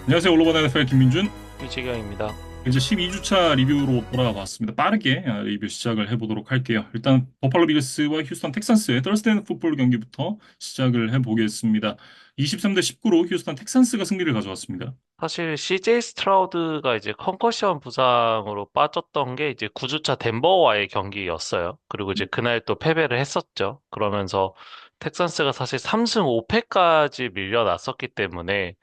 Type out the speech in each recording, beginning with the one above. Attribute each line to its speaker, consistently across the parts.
Speaker 1: 안녕하세요. 올로버나 NFL 김민준.
Speaker 2: 이재경입니다.
Speaker 1: 이제 12주차 리뷰로 돌아왔습니다. 빠르게 리뷰 시작을 해보도록 할게요. 일단 버팔로 비글스와 휴스턴 텍산스의 더스데이 나이트 풋볼 경기부터 시작을 해보겠습니다. 23대 19로 휴스턴 텍산스가 승리를 가져왔습니다.
Speaker 2: 사실 CJ 스트라우드가 이제 컨커션 부상으로 빠졌던 게 이제 9주차 덴버와의 경기였어요. 그리고 이제 그날 또 패배를 했었죠. 그러면서 텍산스가 사실 3승 5패까지 밀려났었기 때문에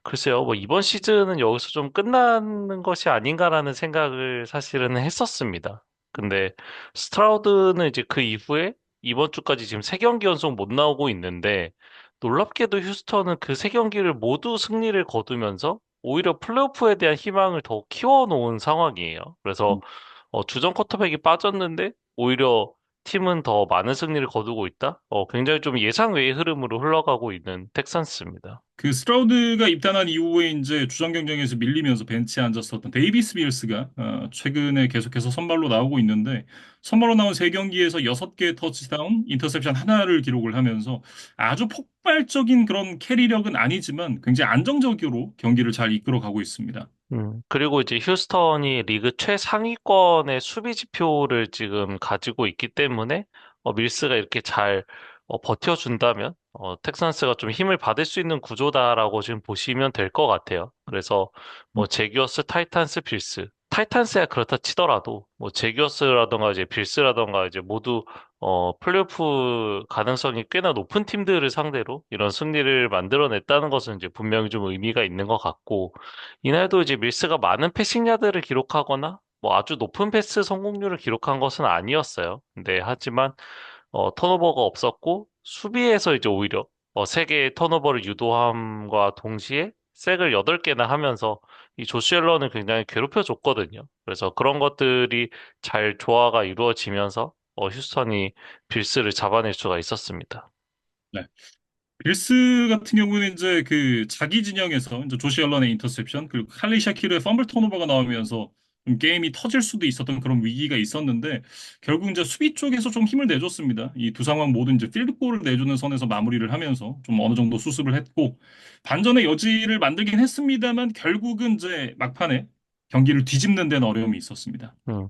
Speaker 2: 글쎄요, 뭐 이번 시즌은 여기서 좀 끝나는 것이 아닌가라는 생각을 사실은 했었습니다. 근데 스트라우드는 이제 그 이후에 이번 주까지 지금 3경기 연속 못 나오고 있는데 놀랍게도 휴스턴은 그 3경기를 모두 승리를 거두면서 오히려 플레이오프에 대한 희망을 더 키워놓은 상황이에요. 그래서 주전 쿼터백이 빠졌는데 오히려 팀은 더 많은 승리를 거두고 있다? 굉장히 좀 예상 외의 흐름으로 흘러가고 있는 텍산스입니다.
Speaker 1: 그 스트라우드가 입단한 이후에 이제 주전 경쟁에서 밀리면서 벤치에 앉았었던 데이비스 밀스가 최근에 계속해서 선발로 나오고 있는데 선발로 나온 세경기에서 6개 터치다운, 인터셉션 하나를 기록을 하면서 아주 폭발적인 그런 캐리력은 아니지만 굉장히 안정적으로 경기를 잘 이끌어가고 있습니다.
Speaker 2: 그리고 이제 휴스턴이 리그 최상위권의 수비 지표를 지금 가지고 있기 때문에 밀스가 이렇게 잘 버텨준다면 텍사스가 좀 힘을 받을 수 있는 구조다라고 지금 보시면 될 것 같아요. 그래서 뭐 제기어스, 타이탄스, 빌스, 타이탄스야 그렇다 치더라도 뭐 제기어스라던가 이제 빌스라던가 이제 모두 플레이오프 가능성이 꽤나 높은 팀들을 상대로 이런 승리를 만들어냈다는 것은 이제 분명히 좀 의미가 있는 것 같고. 이날도 이제 밀스가 많은 패싱 야드를 기록하거나 뭐 아주 높은 패스 성공률을 기록한 것은 아니었어요. 근데 하지만 턴오버가 없었고 수비에서 이제 오히려 3개의 턴오버를 유도함과 동시에 색을 8개나 하면서 이 조시 앨런을 굉장히 괴롭혀 줬거든요. 그래서 그런 것들이 잘 조화가 이루어지면서 휴스턴이 빌스를 잡아낼 수가 있었습니다.
Speaker 1: 네. 빌스 같은 경우는 이제 그 자기 진영에서 이제 조시 앨런의 인터셉션 그리고 칼리 샤키르의 펌블 턴오버가 나오면서 좀 게임이 터질 수도 있었던 그런 위기가 있었는데 결국 이제 수비 쪽에서 좀 힘을 내줬습니다. 이 두 상황 모두 이제 필드골을 내주는 선에서 마무리를 하면서 좀 어느 정도 수습을 했고 반전의 여지를 만들긴 했습니다만 결국은 이제 막판에 경기를 뒤집는 데는 어려움이 있었습니다.
Speaker 2: 음,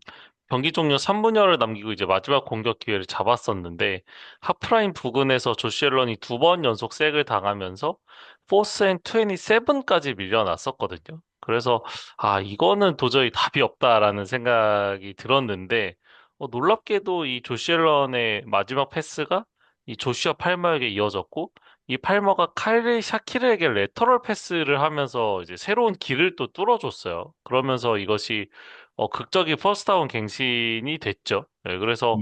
Speaker 2: 경기 종료 3분여를 남기고 이제 마지막 공격 기회를 잡았었는데 하프라인 부근에서 조시 앨런이 2번 연속 색을 당하면서 포스 앤 27까지 밀려났었거든요. 그래서 이거는 도저히 답이 없다라는 생각이 들었는데 놀랍게도 이 조시 앨런의 마지막 패스가 이 조슈아 팔머에게 이어졌고 이 팔머가 카일 샤키르에게 레터럴 패스를 하면서 이제 새로운 길을 또 뚫어줬어요. 그러면서 이것이 극적인 퍼스트다운 갱신이 됐죠. 네, 그래서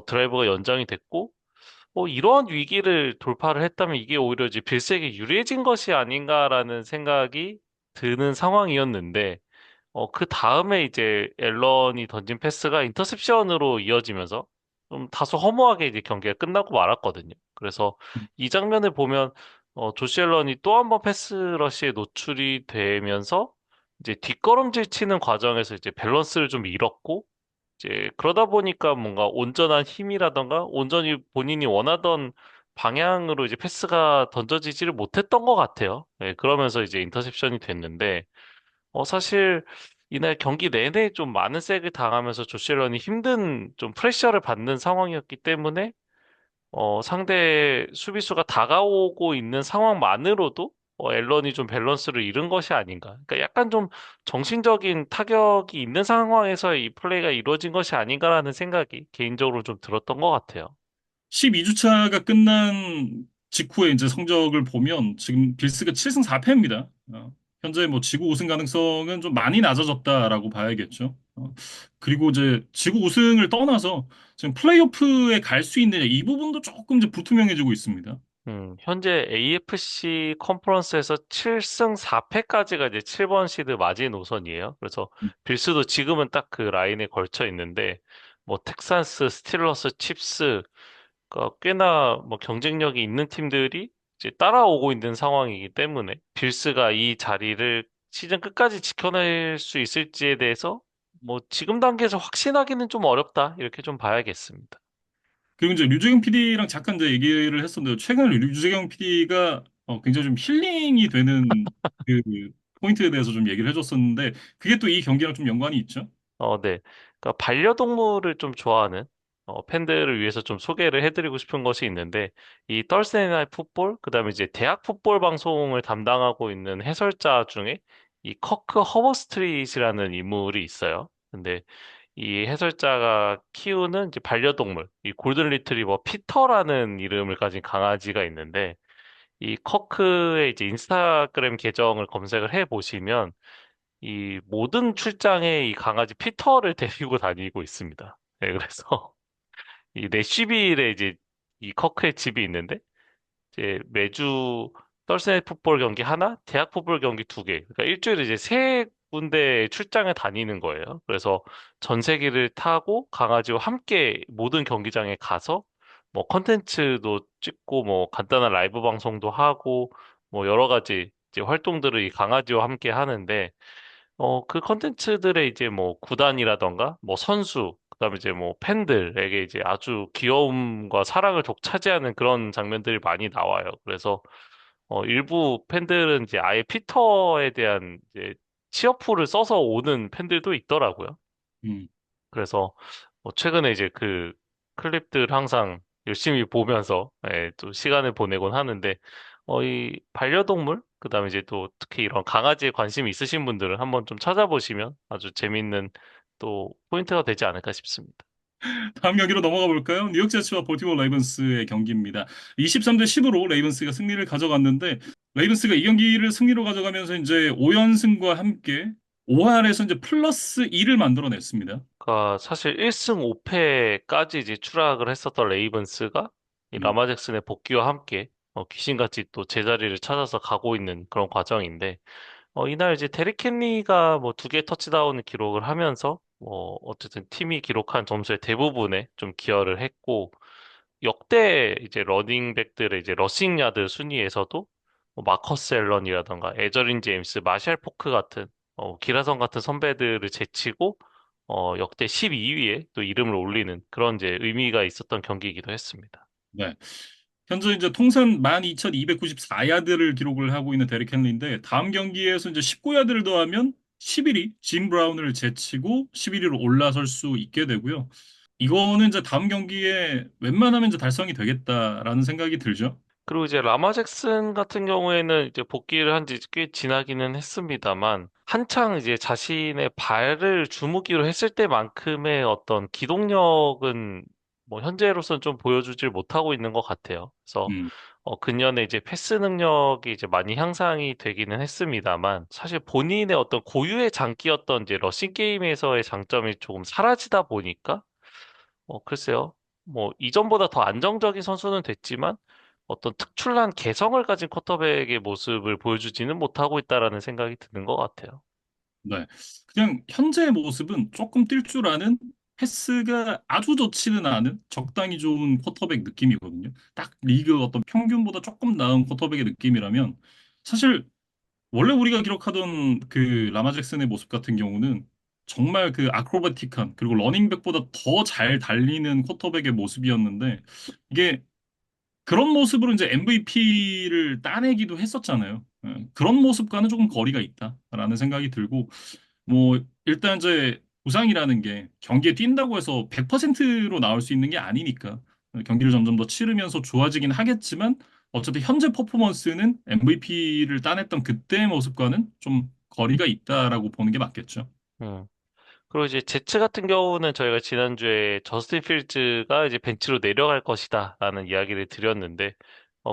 Speaker 2: 드라이버가 연장이 됐고 이러한 위기를 돌파를 했다면 이게 오히려 이제 빌스에게 유리해진 것이 아닌가라는 생각이 드는 상황이었는데 그 다음에 이제 앨런이 던진 패스가 인터셉션으로 이어지면서 좀 다소 허무하게 이제 경기가 끝나고 말았거든요. 그래서 이 장면을 보면 조시 앨런이 또 한 번 패스 러시에 노출이 되면서 이제 뒷걸음질 치는 과정에서 이제 밸런스를 좀 잃었고 이제 그러다 보니까 뭔가 온전한 힘이라던가 온전히 본인이 원하던 방향으로 이제 패스가 던져지지를 못했던 것 같아요. 네, 그러면서 이제 인터셉션이 됐는데 사실 이날 경기 내내 좀 많은 색을 당하면서 조시 앨런이 힘든 좀 프레셔를 받는 상황이었기 때문에 상대 수비수가 다가오고 있는 상황만으로도 앨런이 좀 밸런스를 잃은 것이 아닌가. 그러니까 약간 좀 정신적인 타격이 있는 상황에서 이 플레이가 이루어진 것이 아닌가라는 생각이 개인적으로 좀 들었던 것 같아요.
Speaker 1: 12주차가 끝난 직후에 이제 성적을 보면 지금 빌스가 7승 4패입니다. 현재 뭐 지구 우승 가능성은 좀 많이 낮아졌다라고 봐야겠죠. 그리고 이제 지구 우승을 떠나서 지금 플레이오프에 갈 수 있느냐 이 부분도 조금 이제 불투명해지고 있습니다.
Speaker 2: 현재 AFC 컨퍼런스에서 7승 4패까지가 이제 7번 시드 마지노선이에요. 그래서 빌스도 지금은 딱 그 라인에 걸쳐 있는데, 뭐, 텍사스, 스틸러스, 칩스, 꽤나 뭐 경쟁력이 있는 팀들이 이제 따라오고 있는 상황이기 때문에, 빌스가 이 자리를 시즌 끝까지 지켜낼 수 있을지에 대해서, 뭐, 지금 단계에서 확신하기는 좀 어렵다. 이렇게 좀 봐야겠습니다.
Speaker 1: 그리고 이제 류재경 PD랑 잠깐 이제 얘기를 했었는데 최근에 류재경 PD가 굉장히 좀 힐링이 되는 그 포인트에 대해서 좀 얘기를 해줬었는데 그게 또 이 경기랑 좀 연관이 있죠.
Speaker 2: 네. 그러니까 반려동물을 좀 좋아하는 팬들을 위해서 좀 소개를 해드리고 싶은 것이 있는데 이 Thursday Night Football 그다음에 이제 대학 풋볼 방송을 담당하고 있는 해설자 중에 이 커크 허버스트릿이라는 인물이 있어요. 근데 이 해설자가 키우는 이제 반려동물, 이 골든 리트리버 피터라는 이름을 가진 강아지가 있는데 이 커크의 이제 인스타그램 계정을 검색을 해 보시면 이 모든 출장에 이 강아지 피터를 데리고 다니고 있습니다. 네, 그래서 이 내쉬빌에 이제 이 커크의 집이 있는데 이제 매주 떨스넷 풋볼 경기 하나, 대학 풋볼 경기 두 개. 그러니까 일주일에 이제 세 군데 출장을 다니는 거예요. 그래서 전세기를 타고 강아지와 함께 모든 경기장에 가서 뭐 컨텐츠도 찍고 뭐 간단한 라이브 방송도 하고 뭐 여러 가지 이제 활동들을 이 강아지와 함께 하는데 그 컨텐츠들의 이제 뭐 구단이라던가 뭐 선수, 그다음에 이제 뭐 팬들에게 이제 아주 귀여움과 사랑을 독차지하는 그런 장면들이 많이 나와요. 그래서 일부 팬들은 이제 아예 피터에 대한 이제 치어풀을 써서 오는 팬들도 있더라고요.
Speaker 1: 음.
Speaker 2: 그래서 최근에 이제 그 클립들 항상 열심히 보면서 또 시간을 보내곤 하는데 이 반려동물 그다음에 이제 또 특히 이런 강아지에 관심 있으신 분들은 한번 좀 찾아보시면 아주 재밌는 또 포인트가 되지 않을까 싶습니다.
Speaker 1: 다음 경기로 넘어가 볼까요? 뉴욕 제츠와 볼티모어 레이븐스의 경기입니다. 23대 10으로 레이븐스가 승리를 가져갔는데 레이븐스가 이 경기를 승리로 가져가면서 이제 5연승과 함께 5할에서 이제 플러스 2를 만들어냈습니다.
Speaker 2: 그러니까 사실 1승 5패까지 이제 추락을 했었던 레이븐스가 이
Speaker 1: 음.
Speaker 2: 라마 잭슨의 복귀와 함께 귀신같이 또 제자리를 찾아서 가고 있는 그런 과정인데 이날 이제 데릭 헨리가 뭐 두 개의 터치다운을 기록을 하면서 뭐 어쨌든 팀이 기록한 점수의 대부분에 좀 기여를 했고 역대 이제 러닝백들의 이제 러싱 야드 순위에서도 뭐 마커스 앨런이라던가 에저린 제임스, 마샬 포크 같은 기라성 같은 선배들을 제치고 역대 12위에 또 이름을 올리는 그런 이제 의미가 있었던 경기이기도 했습니다.
Speaker 1: 네. 현재 이제 통산 12,294야드를 기록을 하고 있는 데릭 헨리인데 다음 경기에서 이제 19야드를 더하면 11위 짐 브라운을 제치고 11위로 올라설 수 있게 되고요. 이거는 이제 다음 경기에 웬만하면 이제 달성이 되겠다라는 생각이 들죠.
Speaker 2: 그리고 이제 라마 잭슨 같은 경우에는 이제 복귀를 한 지 꽤 지나기는 했습니다만 한창 이제 자신의 발을 주무기로 했을 때만큼의 어떤 기동력은 뭐 현재로서는 좀 보여주질 못하고 있는 것 같아요. 그래서
Speaker 1: 음,
Speaker 2: 근년에 이제 패스 능력이 이제 많이 향상이 되기는 했습니다만 사실 본인의 어떤 고유의 장기였던 이제 러싱 게임에서의 장점이 조금 사라지다 보니까 글쎄요. 뭐, 이전보다 더 안정적인 선수는 됐지만, 어떤 특출난 개성을 가진 쿼터백의 모습을 보여주지는 못하고 있다라는 생각이 드는 것 같아요.
Speaker 1: 네. 그냥 현재의 모습은 조금 뛸 줄 아는 패스가 아주 좋지는 않은 적당히 좋은 쿼터백 느낌이거든요. 딱 리그 어떤 평균보다 조금 나은 쿼터백의 느낌이라면 사실 원래 우리가 기록하던 그 라마 잭슨의 모습 같은 경우는 정말 그 아크로바틱한 그리고 러닝백보다 더 잘 달리는 쿼터백의 모습이었는데 이게 그런 모습으로 이제 MVP를 따내기도 했었잖아요. 그런 모습과는 조금 거리가 있다라는 생각이 들고 뭐 일단 이제 부상이라는 게 경기에 뛴다고 해서 100%로 나올 수 있는 게 아니니까 경기를 점점 더 치르면서 좋아지긴 하겠지만 어쨌든 현재 퍼포먼스는 MVP를 따냈던 그때의 모습과는 좀 거리가 있다라고 보는 게 맞겠죠.
Speaker 2: 음. 그리고 이제 제츠 같은 경우는 저희가 지난주에 저스틴 필즈가 이제 벤치로 내려갈 것이다라는 이야기를 드렸는데,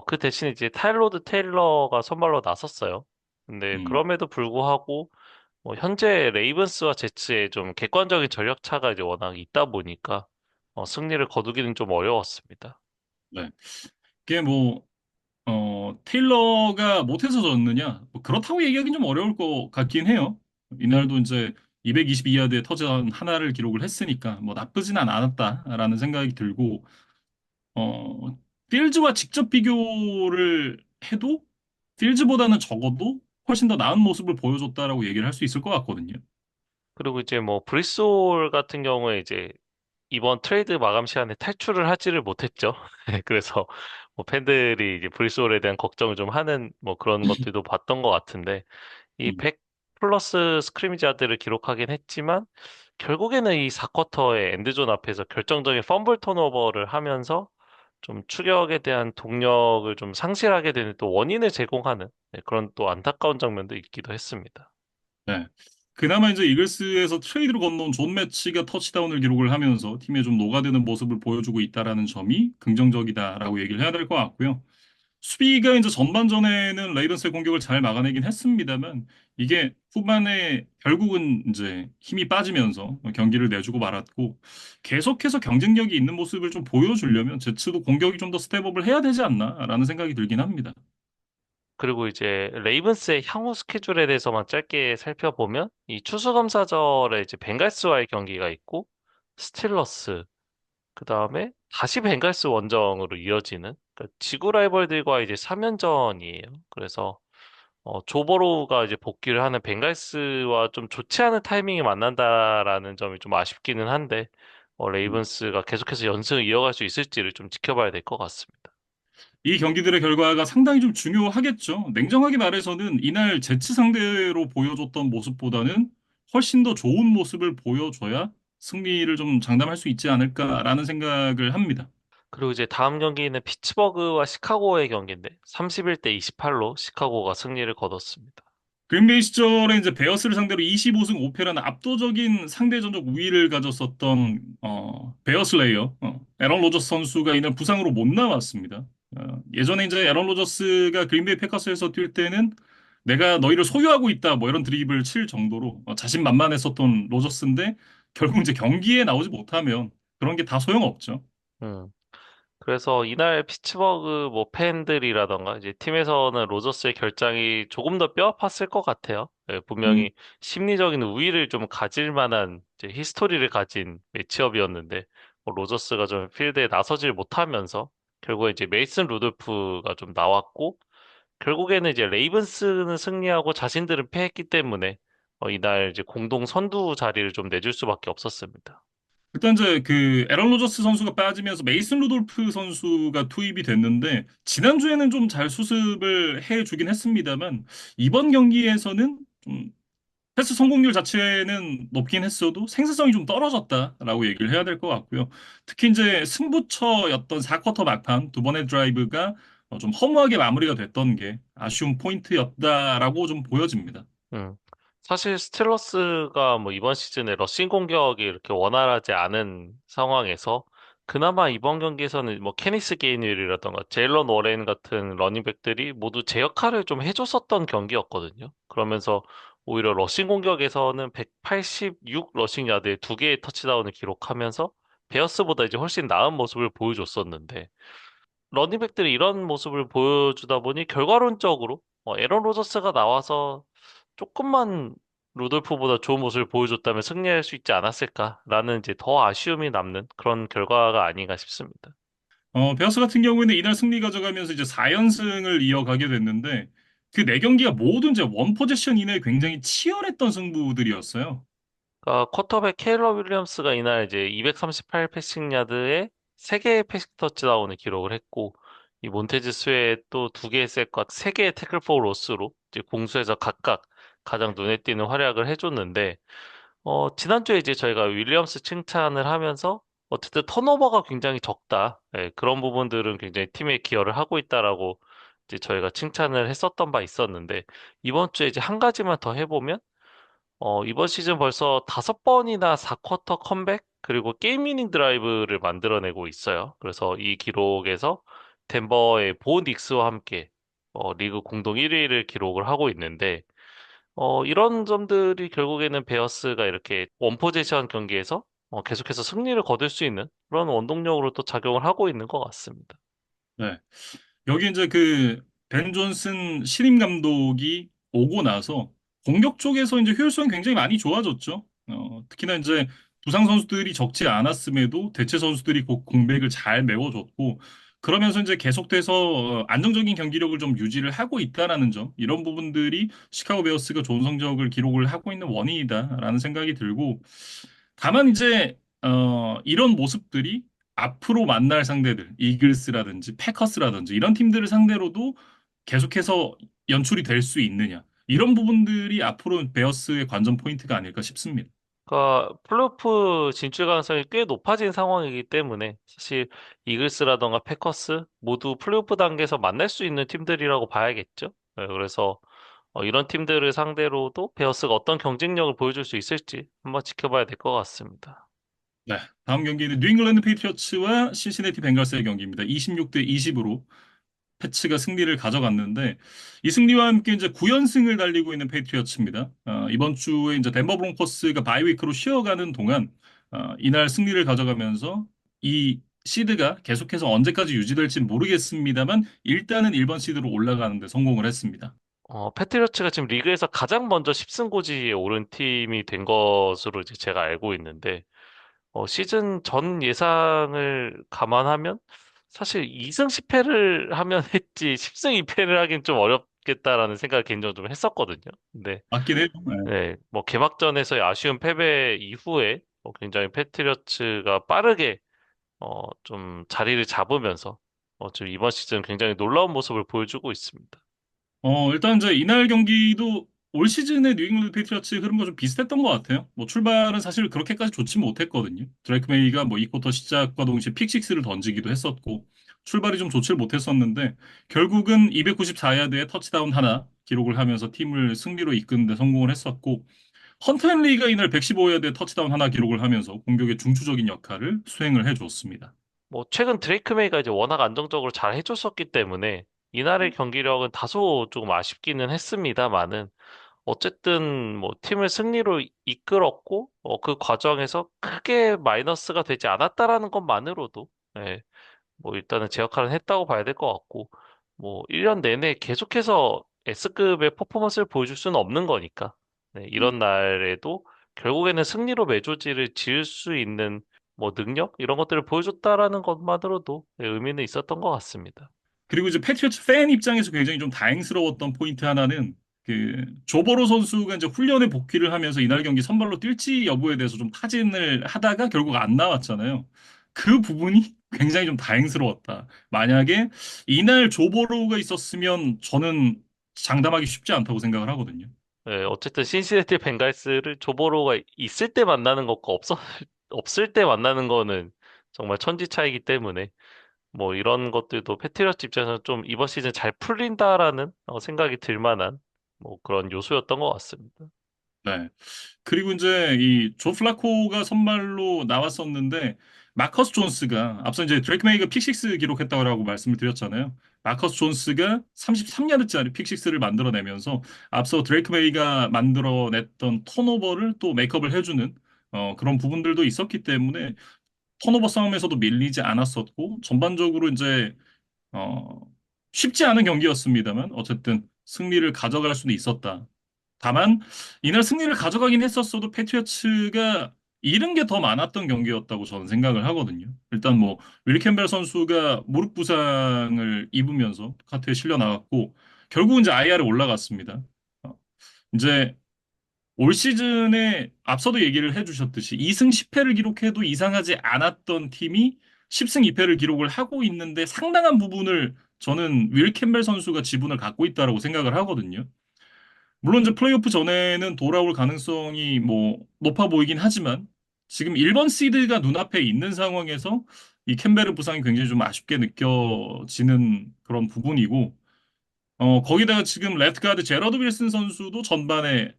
Speaker 2: 그 대신에 이제 타일로드 테일러가 선발로 나섰어요. 근데
Speaker 1: 음,
Speaker 2: 그럼에도 불구하고 현재 레이븐스와 제츠의 좀 객관적인 전력 차가 이제 워낙 있다 보니까 승리를 거두기는 좀 어려웠습니다.
Speaker 1: 네. 이게 뭐 테일러가 못해서 졌느냐? 뭐 그렇다고 얘기하기는 좀 어려울 것 같긴 해요. 이날도 이제 222야드의 터치다운 하나를 기록을 했으니까 뭐 나쁘진 않았다라는 생각이 들고 필즈와 직접 비교를 해도 필즈보다는 적어도 훨씬 더 나은 모습을 보여줬다라고 얘기를 할 수 있을 것 같거든요.
Speaker 2: 그리고 이제 뭐 브리솔 같은 경우에 이제 이번 트레이드 마감 시한에 탈출을 하지를 못했죠. 그래서 뭐 팬들이 이제 브리스볼에 대한 걱정을 좀 하는 뭐 그런 것들도 봤던 것 같은데 이
Speaker 1: 음,
Speaker 2: 100 플러스 스크리미지 야드를 기록하긴 했지만 결국에는 이 4쿼터의 엔드존 앞에서 결정적인 펌블 턴오버를 하면서 좀 추격에 대한 동력을 좀 상실하게 되는 또 원인을 제공하는 네, 그런 또 안타까운 장면도 있기도 했습니다.
Speaker 1: 네. 그나마 이제 이글스에서 트레이드로 건너온 존 매치가 터치다운을 기록을 하면서 팀에 좀 녹아드는 모습을 보여주고 있다라는 점이 긍정적이다라고 얘기를 해야 될 것 같고요. 수비가 이제 전반전에는 레이븐스의 공격을 잘 막아내긴 했습니다만 이게 후반에 결국은 이제 힘이 빠지면서 경기를 내주고 말았고 계속해서 경쟁력이 있는 모습을 좀 보여주려면 제츠도 공격이 좀 더 스텝업을 해야 되지 않나라는 생각이 들긴 합니다.
Speaker 2: 그리고 이제 레이븐스의 향후 스케줄에 대해서만 짧게 살펴보면 이 추수감사절에 이제 벵갈스와의 경기가 있고 스틸러스 그다음에 다시 벵갈스 원정으로 이어지는 그러니까 지구 라이벌들과 이제 3연전이에요. 그래서 조버로우가 이제 복귀를 하는 벵갈스와 좀 좋지 않은 타이밍에 만난다라는 점이 좀 아쉽기는 한데 레이븐스가 계속해서 연승을 이어갈 수 있을지를 좀 지켜봐야 될 것 같습니다.
Speaker 1: 이 경기들의 결과가 상당히 좀 중요하겠죠. 냉정하게 말해서는 이날 제치 상대로 보여줬던 모습보다는 훨씬 더 좋은 모습을 보여줘야 승리를 좀 장담할 수 있지 않을까라는 생각을 합니다.
Speaker 2: 그리고 이제 다음 경기는 피츠버그와 시카고의 경기인데 31대 28로 시카고가 승리를 거뒀습니다.
Speaker 1: 그린베이 시절에 이제 베어스를 상대로 25승 5패라는 압도적인 상대전적 우위를 가졌었던 베어스 레이어 에런 로저스 선수가 이날 부상으로 못 나왔습니다. 예전에 이제 에런 로저스가 그린베이 패커스에서 뛸 때는 내가 너희를 소유하고 있다 뭐 이런 드립을 칠 정도로 자신만만했었던 로저스인데 결국 이제 경기에 나오지 못하면 그런 게 다 소용없죠.
Speaker 2: 음. 그래서 이날 피츠버그 뭐 팬들이라던가 이제 팀에서는 로저스의 결장이 조금 더 뼈아팠을 것 같아요. 예,
Speaker 1: 음,
Speaker 2: 분명히 심리적인 우위를 좀 가질 만한 이제 히스토리를 가진 매치업이었는데 로저스가 좀 필드에 나서질 못하면서 결국에 이제 메이슨 루돌프가 좀 나왔고 결국에는 이제 레이븐스는 승리하고 자신들은 패했기 때문에 이날 이제 공동 선두 자리를 좀 내줄 수밖에 없었습니다.
Speaker 1: 일단 이제 그 에런 로저스 선수가 빠지면서 메이슨 루돌프 선수가 투입이 됐는데 지난주에는 좀 잘 수습을 해주긴 했습니다만 이번 경기에서는 좀 패스 성공률 자체는 높긴 했어도 생산성이 좀 떨어졌다라고 얘기를 해야 될 것 같고요. 특히 이제 승부처였던 4쿼터 막판 두 번의 드라이브가 좀 허무하게 마무리가 됐던 게 아쉬운 포인트였다라고 좀 보여집니다.
Speaker 2: 음. 사실 스틸러스가 뭐 이번 시즌에 러싱 공격이 이렇게 원활하지 않은 상황에서 그나마 이번 경기에서는 뭐 케니스 게인윌이라던가 제일런 워렌 같은 러닝백들이 모두 제 역할을 좀 해줬었던 경기였거든요. 그러면서 오히려 러싱 공격에서는 186 러싱 야드에 두 개의 터치다운을 기록하면서 베어스보다 이제 훨씬 나은 모습을 보여줬었는데 러닝백들이 이런 모습을 보여주다 보니 결과론적으로 에런 로저스가 나와서 조금만 루돌프보다 좋은 모습을 보여줬다면 승리할 수 있지 않았을까라는 이제 더 아쉬움이 남는 그런 결과가 아닌가 싶습니다.
Speaker 1: 베어스 같은 경우에는 이날 승리 가져가면서 이제 4연승을 이어가게 됐는데 그 네 경기가 모두 이제 원 포제션 이내에 굉장히 치열했던 승부들이었어요.
Speaker 2: 그러니까 쿼터백 케일러 윌리엄스가 이날 이제 238 패싱 야드에 3개의 패싱 터치다운을 기록을 했고 이 몬테즈 스웨의 또 2개의 색과 3개의 태클 포 로스로 이제 공수에서 각각 가장 눈에 띄는 활약을 해줬는데 지난주에 이제 저희가 윌리엄스 칭찬을 하면서 어쨌든 턴오버가 굉장히 적다. 예, 그런 부분들은 굉장히 팀에 기여를 하고 있다라고 이제 저희가 칭찬을 했었던 바 있었는데 이번 주에 이제 한 가지만 더 해보면 이번 시즌 벌써 5번이나 4쿼터 컴백 그리고 게임 위닝 드라이브를 만들어내고 있어요. 그래서 이 기록에서 덴버의 보 닉스와 함께 리그 공동 1위를 기록을 하고 있는데 이런 점들이 결국에는 베어스가 이렇게 원포지션 경기에서 계속해서 승리를 거둘 수 있는 그런 원동력으로 또 작용을 하고 있는 것 같습니다.
Speaker 1: 네. 여기 이제 그 벤 존슨 신임 감독이 오고 나서 공격 쪽에서 이제 효율성이 굉장히 많이 좋아졌죠. 특히나 이제 부상 선수들이 적지 않았음에도 대체 선수들이 공백을 잘 메워줬고 그러면서 이제 계속돼서 안정적인 경기력을 좀 유지를 하고 있다라는 점 이런 부분들이 시카고 베어스가 좋은 성적을 기록을 하고 있는 원인이다라는 생각이 들고 다만 이제 이런 모습들이 앞으로 만날 상대들, 이글스라든지 패커스라든지 이런 팀들을 상대로도 계속해서 연출이 될 수 있느냐. 이런 부분들이 앞으로 베어스의 관전 포인트가 아닐까 싶습니다.
Speaker 2: 그러니까 플레이오프 진출 가능성이 꽤 높아진 상황이기 때문에 사실 이글스라던가 패커스 모두 플레이오프 단계에서 만날 수 있는 팀들이라고 봐야겠죠. 네, 그래서 이런 팀들을 상대로도 베어스가 어떤 경쟁력을 보여줄 수 있을지 한번 지켜봐야 될 것 같습니다.
Speaker 1: 네, 다음 경기는 뉴잉글랜드 페이트리어츠와 신시내티 벵갈스의 경기입니다. 26대 20으로 패츠가 승리를 가져갔는데 이 승리와 함께 이제 9연승을 달리고 있는 페이트리어츠입니다. 이번 주에 이제 덴버 브론코스가 바이위크로 쉬어가는 동안 이날 승리를 가져가면서 이 시드가 계속해서 언제까지 유지될지 모르겠습니다만 일단은 1번 시드로 올라가는 데 성공을 했습니다.
Speaker 2: 패트리어츠가 지금 리그에서 가장 먼저 10승고지에 오른 팀이 된 것으로 이제 제가 알고 있는데 시즌 전 예상을 감안하면 사실 2승 10패를 하면 했지 10승 2패를 하긴 좀 어렵겠다라는 생각을 개인적으로 좀 했었거든요. 근데
Speaker 1: 맞긴 해요. 네.
Speaker 2: 네, 뭐 개막전에서의 아쉬운 패배 이후에 굉장히 패트리어츠가 빠르게 좀 자리를 잡으면서 좀 이번 시즌 굉장히 놀라운 모습을 보여주고 있습니다.
Speaker 1: 일단 이제 이날 경기도 올 시즌의 뉴잉글랜드 페이트리어츠 흐름과 좀 비슷했던 것 같아요. 뭐 출발은 사실 그렇게까지 좋지 못했거든요. 드레이크 메이가 뭐 이 쿼터 시작과 동시에 픽식스를 던지기도 했었고 출발이 좀 좋지를 못했었는데 결국은 294야드의 터치다운 하나 기록을 하면서 팀을 승리로 이끄는 데 성공을 했었고 헌터 헨리가 이날 115야드의 터치다운 하나 기록을 하면서 공격의 중추적인 역할을 수행을 해줬습니다.
Speaker 2: 뭐 최근 드레이크 메이가 이제 워낙 안정적으로 잘 해줬었기 때문에 이날의 경기력은 다소 조금 아쉽기는 했습니다만은 어쨌든 뭐 팀을 승리로 이끌었고 그 과정에서 크게 마이너스가 되지 않았다라는 것만으로도 예, 뭐 일단은 제 역할은 했다고 봐야 될 것 같고 뭐 1년 내내 계속해서 S급의 퍼포먼스를 보여줄 수는 없는 거니까 네, 이런 날에도 결국에는 승리로 매조지를 지을 수 있는 뭐 능력 이런 것들을 보여줬다라는 것만으로도 네, 의미는 있었던 것 같습니다.
Speaker 1: 그리고 이제 패트리어츠 팬 입장에서 굉장히 좀 다행스러웠던 포인트 하나는 그 조버로 선수가 이제 훈련에 복귀를 하면서 이날 경기 선발로 뛸지 여부에 대해서 좀 타진을 하다가 결국 안 나왔잖아요. 그 부분이 굉장히 좀 다행스러웠다. 만약에 이날 조버로가 있었으면 저는 장담하기 쉽지 않다고 생각을 하거든요.
Speaker 2: 네, 어쨌든 신시내티 벵갈스를 조보로가 있을 때 만나는 것과 없을 때 만나는 거는 정말 천지 차이기 때문에 뭐 이런 것들도 패트리어츠 입장에서 좀 이번 시즌 잘 풀린다라는 생각이 들 만한 뭐 그런 요소였던 것 같습니다.
Speaker 1: 네. 그리고 이제 이 조 플라코가 선발로 나왔었는데 마커스 존스가 앞서 이제 드레이크 메이가 픽식스 기록했다고 말씀을 드렸잖아요. 마커스 존스가 33야드짜리 픽식스를 만들어내면서 앞서 드레이크 메이가 만들어냈던 턴오버를 또 메이크업을 해주는 그런 부분들도 있었기 때문에 턴오버 싸움에서도 밀리지 않았었고 전반적으로 이제 어, 쉽지 않은 경기였습니다만 어쨌든 승리를 가져갈 수는 있었다. 다만 이날 승리를 가져가긴 했었어도 패트리어츠가 잃은 게 더 많았던 경기였다고 저는 생각을 하거든요. 일단 뭐 윌 캠벨 선수가 무릎 부상을 입으면서 카트에 실려 나갔고 결국은 이제 IR에 올라갔습니다. 어, 이제 올 시즌에 앞서도 얘기를 해주셨듯이 2승 10패를 기록해도 이상하지 않았던 팀이 10승 2패를 기록을 하고 있는데 상당한 부분을 저는 윌 캠벨 선수가 지분을 갖고 있다라고 생각을 하거든요. 물론 이제 플레이오프 전에는 돌아올 가능성이 뭐 높아 보이긴 하지만 지금 1번 시드가 눈앞에 있는 상황에서 이 캠베르 부상이 굉장히 좀 아쉽게 느껴지는 그런 부분이고 거기다가 지금 레프트 가드 제러드 윌슨 선수도 전반에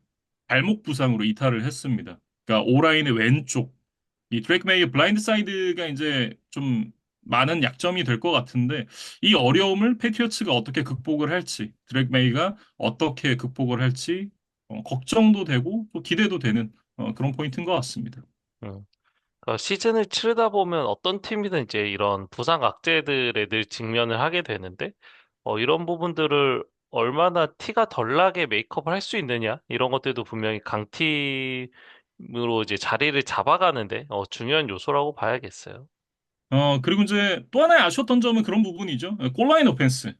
Speaker 1: 발목 부상으로 이탈을 했습니다. 그러니까 오라인의 왼쪽 이 드레이크 메이의 블라인드 사이드가 이제 좀 많은 약점이 될 것 같은데 이 어려움을 패트리어츠가 어떻게 극복을 할지 드레이크 메이가 어떻게 극복을 할지 걱정도 되고 또 기대도 되는 그런 포인트인 것 같습니다.
Speaker 2: 음. 그러니까 시즌을 치르다 보면 어떤 팀이든 이제 이런 부상 악재들에 늘 직면을 하게 되는데 이런 부분들을 얼마나 티가 덜 나게 메이크업을 할 수 있느냐 이런 것들도 분명히 강팀으로 이제 자리를 잡아가는데 중요한 요소라고 봐야겠어요.
Speaker 1: 그리고 이제 또 하나의 아쉬웠던 점은 그런 부분이죠. 골라인 오펜스.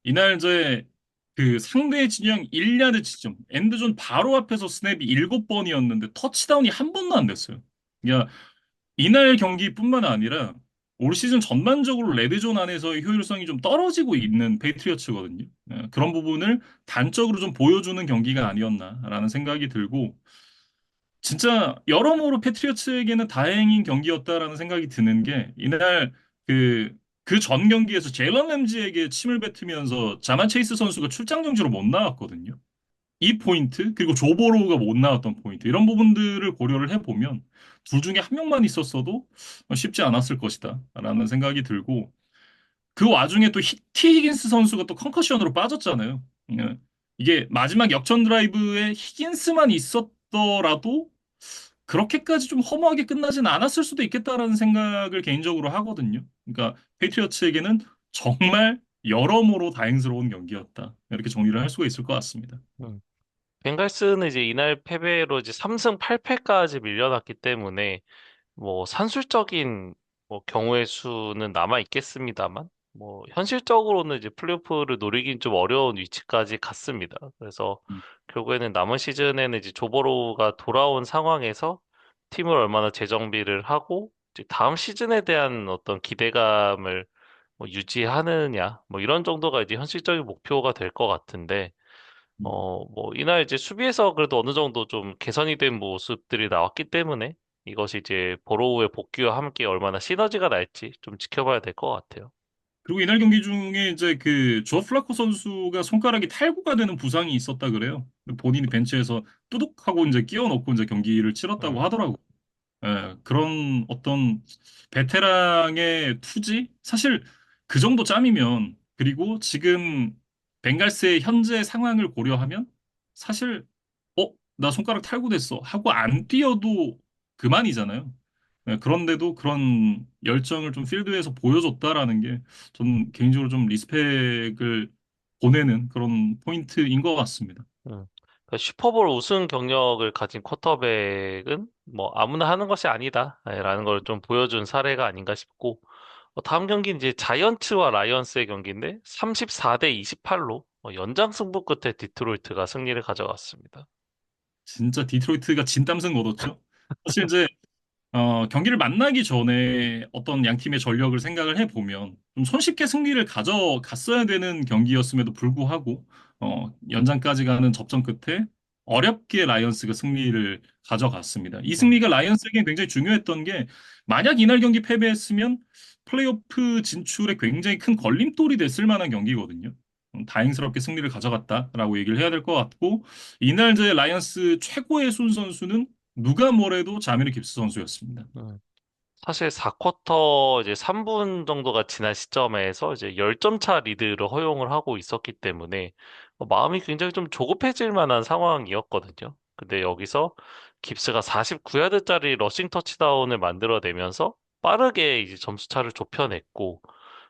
Speaker 1: 이날 이제 그 상대 진영 1야드 지점 엔드존 바로 앞에서 스냅이 7번이었는데 터치다운이 한 번도 안 됐어요. 그러니까 이날 경기뿐만 아니라 올 시즌 전반적으로 레드존 안에서의 효율성이 좀 떨어지고 있는 페이트리어츠거든요. 그런 부분을 단적으로 좀 보여주는 경기가 아니었나라는 생각이 들고, 진짜 여러모로 패트리어츠에게는 다행인 경기였다라는 생각이 드는 게, 이날 그 전 경기에서 제일런 램지에게 침을 뱉으면서 자만 체이스 선수가 출장 정지로 못 나왔거든요. 이 포인트, 그리고 조보로우가 못 나왔던 포인트, 이런 부분들을 고려를 해보면 둘 중에 한 명만 있었어도 쉽지 않았을 것이다 라는 생각이 들고, 그 와중에 또 티 히긴스 선수가 또 컨커션으로 빠졌잖아요. 예. 이게 마지막 역전 드라이브에 히긴스만 있었더라도 그렇게까지 좀 허무하게 끝나진 않았을 수도 있겠다라는 생각을 개인적으로 하거든요. 그러니까 페이트리어츠에게는 정말 여러모로 다행스러운 경기였다. 이렇게 정리를 할 수가 있을 것 같습니다.
Speaker 2: 음. 벵갈스는 이제 이날 패배로 이제 3승 8패까지 밀려났기 때문에 뭐 산술적인 뭐 경우의 수는 남아 있겠습니다만 뭐 현실적으로는 이제 플레이오프를 노리긴 좀 어려운 위치까지 갔습니다. 그래서
Speaker 1: 음.
Speaker 2: 결국에는 남은 시즌에는 이제 조보로가 돌아온 상황에서 팀을 얼마나 재정비를 하고 이제 다음 시즌에 대한 어떤 기대감을 뭐 유지하느냐 뭐 이런 정도가 이제 현실적인 목표가 될 것 같은데 뭐, 이날 이제 수비에서 그래도 어느 정도 좀 개선이 된 모습들이 나왔기 때문에 이것이 이제 보로우의 복귀와 함께 얼마나 시너지가 날지 좀 지켜봐야 될 것 같아요.
Speaker 1: 그리고 이날 경기 중에 이제 그 조어 플라코 선수가 손가락이 탈구가 되는 부상이 있었다 그래요. 본인이 벤치에서 뚜둑하고 이제 끼워 넣고 이제 경기를 치렀다고
Speaker 2: 음,
Speaker 1: 하더라고. 그런 어떤 베테랑의 투지? 사실 그 정도 짬이면, 그리고 지금 벵갈스의 현재 상황을 고려하면 사실 나 손가락 탈구됐어 하고 안 뛰어도 그만이잖아요. 그런데도 그런 열정을 좀 필드에서 보여줬다라는 게 전 개인적으로 좀 리스펙을 보내는 그런 포인트인 것 같습니다.
Speaker 2: 그러니까 슈퍼볼 우승 경력을 가진 쿼터백은 뭐 아무나 하는 것이 아니다라는 걸 좀 보여준 사례가 아닌가 싶고 다음 경기는 이제 자이언츠와 라이언스의 경기인데 34대 28로 연장 승부 끝에 디트로이트가 승리를 가져갔습니다.
Speaker 1: 진짜 디트로이트가 진땀승 얻었죠. 사실 이제 경기를 만나기 전에 어떤 양 팀의 전력을 생각을 해보면 좀 손쉽게 승리를 가져갔어야 되는 경기였음에도 불구하고 연장까지 가는 접전 끝에 어렵게 라이언스가 승리를 가져갔습니다. 이
Speaker 2: 음,
Speaker 1: 승리가 라이언스에게 굉장히 중요했던 게, 만약 이날 경기 패배했으면 플레이오프 진출에 굉장히 큰 걸림돌이 됐을 만한 경기거든요. 다행스럽게 승리를 가져갔다라고 얘기를 해야 될 것 같고, 이날 이제 라이언스 최고의 순 선수는 누가 뭐래도 자미르 깁스 선수였습니다.
Speaker 2: 음. 사실 4쿼터 이제 3분 정도가 지난 시점에서 이제 10점 차 리드를 허용을 하고 있었기 때문에 마음이 굉장히 좀 조급해질 만한 상황이었거든요. 근데 여기서 깁스가 49야드짜리 러싱 터치다운을 만들어내면서 빠르게 이제 점수 차를 좁혀냈고